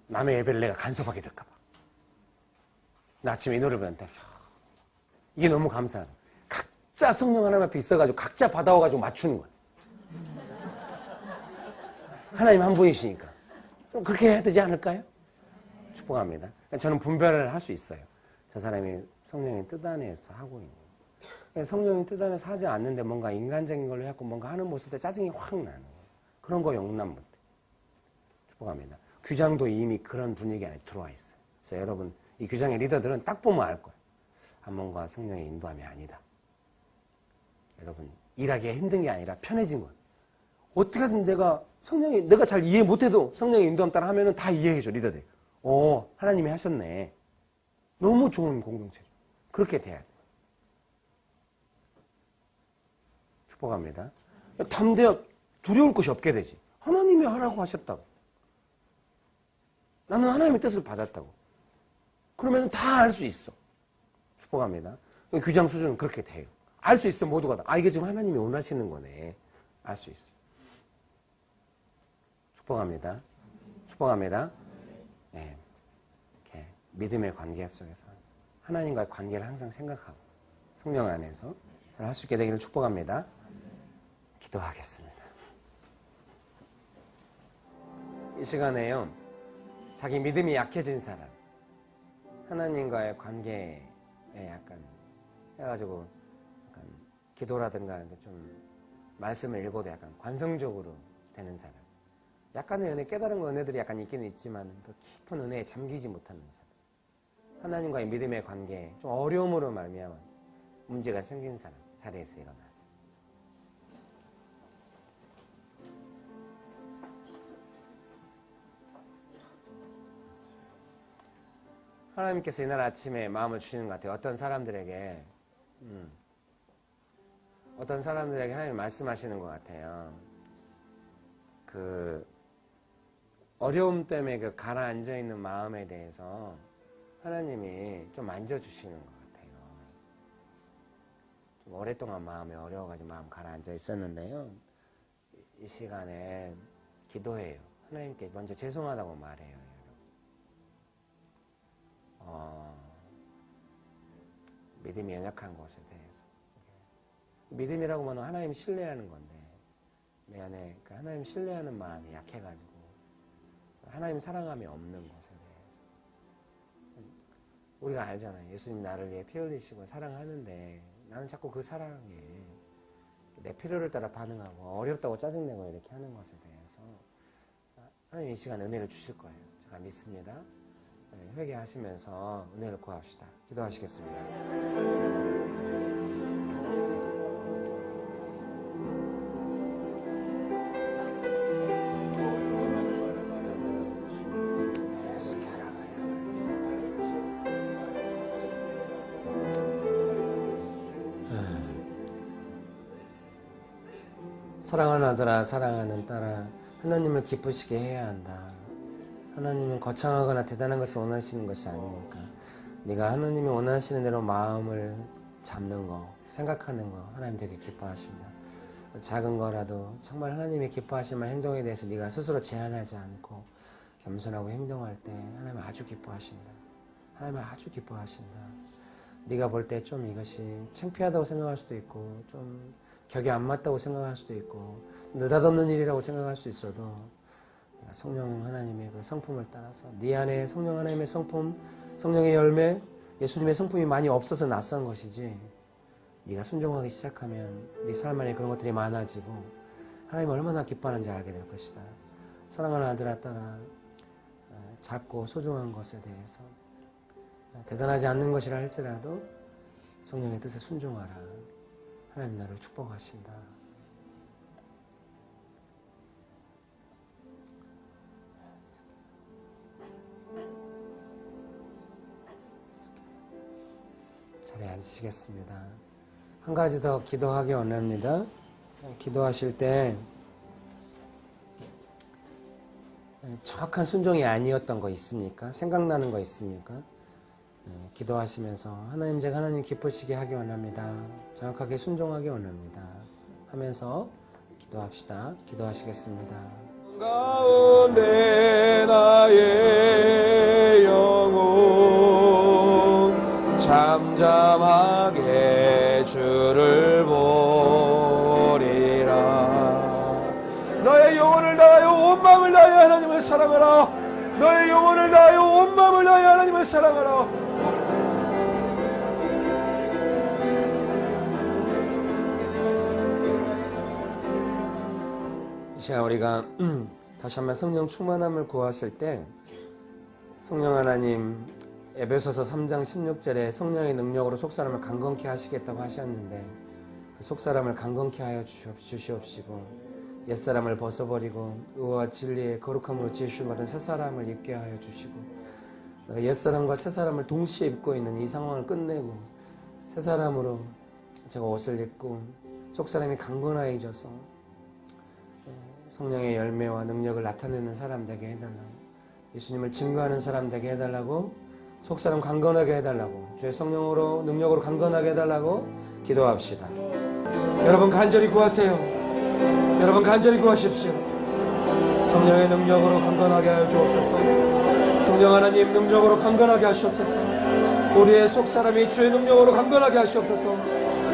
남의 예배를 내가 간섭하게 될까봐. 나 아침에 이 노래를 부르는데 이게 너무 감사하다. 각자 성령 하나님 앞에 있어가지고 각자 받아와가지고 맞추는 거예요. 하나님 한 분이시니까. 좀 그렇게 해야 되지 않을까요? 축복합니다. 저는 분별을 할 수 있어요. 저 사람이 성령의 뜻 안에서 하고 있는 거예요. 성령의 뜻 안에서 하지 않는데 뭔가 인간적인 걸로 해갖고 뭔가 하는 모습에 짜증이 확 나는 거예요. 그런 거 용납 못해. 축복합니다. 규장도 이미 그런 분위기 안에 들어와 있어요. 그래서 여러분, 이 규장의 리더들은 딱 보면 알 거예요. 뭔가 성령의 인도함이 아니다. 여러분, 일하기가 힘든 게 아니라 편해진 거예요. 어떻게든 내가 잘 이해 못해도 성령의 인도함 따라 하면은 다 이해해줘, 리더들. 하나님이 하셨네. 너무 좋은 공동체죠. 그렇게 돼야 돼. 축복합니다. 담대하, 두려울 것이 없게 되지. 하나님이 하라고 하셨다고. 나는 하나님의 뜻을 받았다고. 그러면 다 알 수 있어. 축복합니다. 규장 수준은 그렇게 돼요. 알 수 있어, 모두가 다. 이게 지금 하나님이 원하시는 거네. 알 수 있어. 축복합니다. 축복합니다. 네. 이렇게 믿음의 관계 속에서 하나님과의 관계를 항상 생각하고 성령 안에서 잘 할 수 있게 되기를 축복합니다. 기도하겠습니다. 이 시간에요, 자기 믿음이 약해진 사람, 하나님과의 관계에 약간 해가지고 약간 기도라든가 좀 말씀을 읽어도 약간 관성적으로 되는 사람, 약간의 은혜, 깨달은 은혜들이 약간 있기는 있지만 그 깊은 은혜에 잠기지 못하는 사람, 하나님과의 믿음의 관계에 좀 어려움으로 말미암아 문제가 생긴 사람 자리에서 일어나세요. 하나님께서 이날 아침에 마음을 주시는 것 같아요. 어떤 사람들에게 하나님이 말씀하시는 것 같아요. 그 어려움 때문에 그 가라앉아 있는 마음에 대해서 하나님이 좀 만져주시는 것 같아요. 좀 오랫동안 마음이 어려워가지고 마음 가라앉아 있었는데요. 이 시간에 기도해요. 하나님께 먼저 죄송하다고 말해요. 믿음이 연약한 것에 대해서. 믿음이라고 하면 하나님 신뢰하는 건데 내 안에 그 하나님 신뢰하는 마음이 약해가지고 하나님 사랑함이 없는 것에 대해서. 우리가 알잖아요. 예수님 나를 위해 피 흘리시고 사랑하는데 나는 자꾸 그 사랑에 내 필요를 따라 반응하고 어렵다고 짜증내고 이렇게 하는 것에 대해서 하나님 이 시간 은혜를 주실 거예요. 제가 믿습니다. 회개하시면서 은혜를 구합시다. 기도하시겠습니다. 사랑하는 아들아, 사랑하는 딸아, 하나님을 기쁘시게 해야 한다. 하나님은 거창하거나 대단한 것을 원하시는 것이 아니니까 네가 하나님이 원하시는 대로 마음을 잡는 거, 생각하는 거 하나님 되게 기뻐하신다. 작은 거라도 정말 하나님이 기뻐하시는 행동에 대해서 네가 스스로 제한하지 않고 겸손하고 행동할 때 하나님은 아주 기뻐하신다. 하나님은 아주 기뻐하신다. 네가 볼 때 좀 이것이 창피하다고 생각할 수도 있고 좀 격이 안 맞다고 생각할 수도 있고 느닷없는 일이라고 생각할 수 있어도 성령 하나님의 그 성품을 따라서 네 안에 성령 하나님의 성품, 성령의 열매, 예수님의 성품이 많이 없어서 낯선 것이지 네가 순종하기 시작하면 네 삶 안에 그런 것들이 많아지고 하나님이 얼마나 기뻐하는지 알게 될 것이다. 사랑하는 아들아 딸아, 작고 소중한 것에 대해서 대단하지 않는 것이라 할지라도 성령의 뜻에 순종하라. 하나님 나를 축복하신다. 자리에 앉으시겠습니다. 한 가지 더 기도하기 원합니다. 기도하실 때 정확한 순종이 아니었던 거 있습니까? 생각나는 거 있습니까? 기도하시면서 하나님, 제가 하나님 기쁘시게 하기 원합니다. 정확하게 순종하기 원합니다. 하면서 기도합시다. 기도하시겠습니다. 가운데 나의 영혼 잠잠하게 주를 보리라. 너의 영혼을 다하여 온 마음을 다하여 하나님을 사랑하라. 너의 영혼을 다하여 온 마음을 다하여 하나님을 사랑하라. 이 시간 우리가 다시 한번 성령 충만함을 구하실 때 성령 하나님 에베소서 3장 16절에 성령의 능력으로 속사람을 강건케 하시겠다고 하셨는데 그 속사람을 강건케 하여 주시옵시고 옛사람을 벗어버리고 의와 진리의 거룩함으로 지으신 받은 새사람을 입게 하여 주시고 옛사람과 새사람을 동시에 입고 있는 이 상황을 끝내고 새사람으로 제가 옷을 입고 속사람이 강건해져서 성령의 열매와 능력을 나타내는 사람 되게 해달라고, 예수님을 증거하는 사람 되게 해달라고, 속사람 강건하게 해달라고, 주의 성령으로 능력으로 강건하게 해달라고 기도합시다. 여러분 간절히 구하세요. 여러분 간절히 구하십시오. 성령의 능력으로 강건하게 하여 주옵소서. 성령 하나님 능력으로 강건하게 하시옵소서. 우리의 속사람이 주의 능력으로 강건하게 하시옵소서.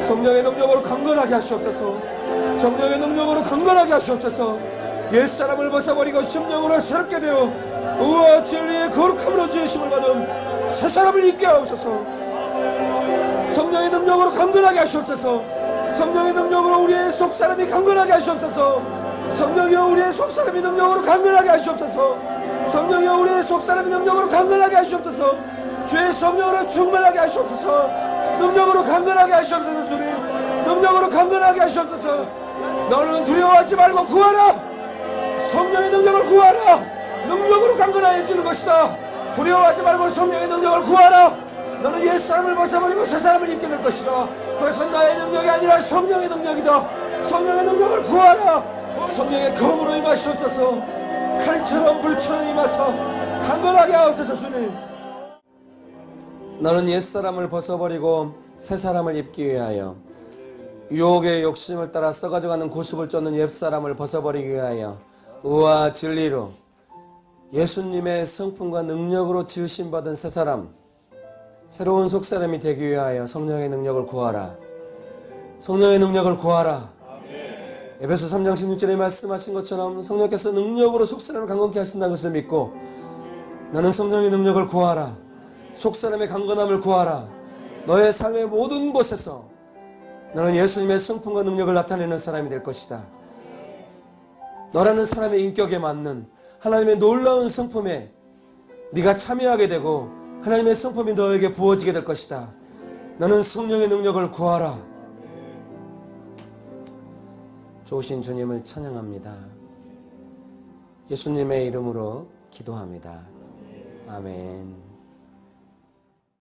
성령의 능력으로 강건하게 하시옵소서. 성령의 능력으로 강건하게 하시옵소서. 옛사람을 벗어버리고 심령으로 새롭게 되어 우와 진리의 거룩함으로 지으심을 받은 새 사람을 입게 하옵소서. 성령의 능력으로 강건하게 하시옵소서. 성령의 능력으로 우리의 속사람이 강건하게 하시옵소서. 성령이여 우리의 속사람이 능력으로 강건하게 하시옵소서. 성령이여 우리의 속사람이 능력으로 강건하게 하시옵소서. 주의 성령으로 충만하게 하시옵소서. 능력으로 강건하게 하시옵소서. 주님 능력으로 강건하게 하시옵소서. 너는 두려워하지 말고 구하라. 성령의 능력을 구하라. 능력으로 강건해지는 것이다. 두려워하지 말고 성령의 능력을 구하라. 너는 옛사람을 벗어버리고 새사람을 입게 될 것이다. 그것은 나의 능력이 아니라 성령의 능력이다. 성령의 능력을 구하라. 성령의 검으로 임하시옵소서. 칼처럼 불처럼 임하사 강건하게 하옵소서. 주님 너는 옛사람을 벗어버리고 새사람을 입기 위하여 유혹의 욕심을 따라 썩어져가는 구습을 쫓는 옛사람을 벗어버리기 위하여 의와 진리로 예수님의 성품과 능력으로 지으심 받은 새사람 새로운 속사람이 되기 위하여 성령의 능력을 구하라. 성령의 능력을 구하라. 에베소 3장 16절에 말씀하신 것처럼 성령께서 능력으로 속사람을 강건케 하신다는 것을 믿고 너는 성령의 능력을 구하라. 속사람의 강건함을 구하라. 너의 삶의 모든 곳에서 너는 예수님의 성품과 능력을 나타내는 사람이 될 것이다. 너라는 사람의 인격에 맞는 하나님의 놀라운 성품에 네가 참여하게 되고 하나님의 성품이 너에게 부어지게 될 것이다. 너는 성령의 능력을 구하라. 좋으신 주님을 찬양합니다. 예수님의 이름으로 기도합니다. 아멘.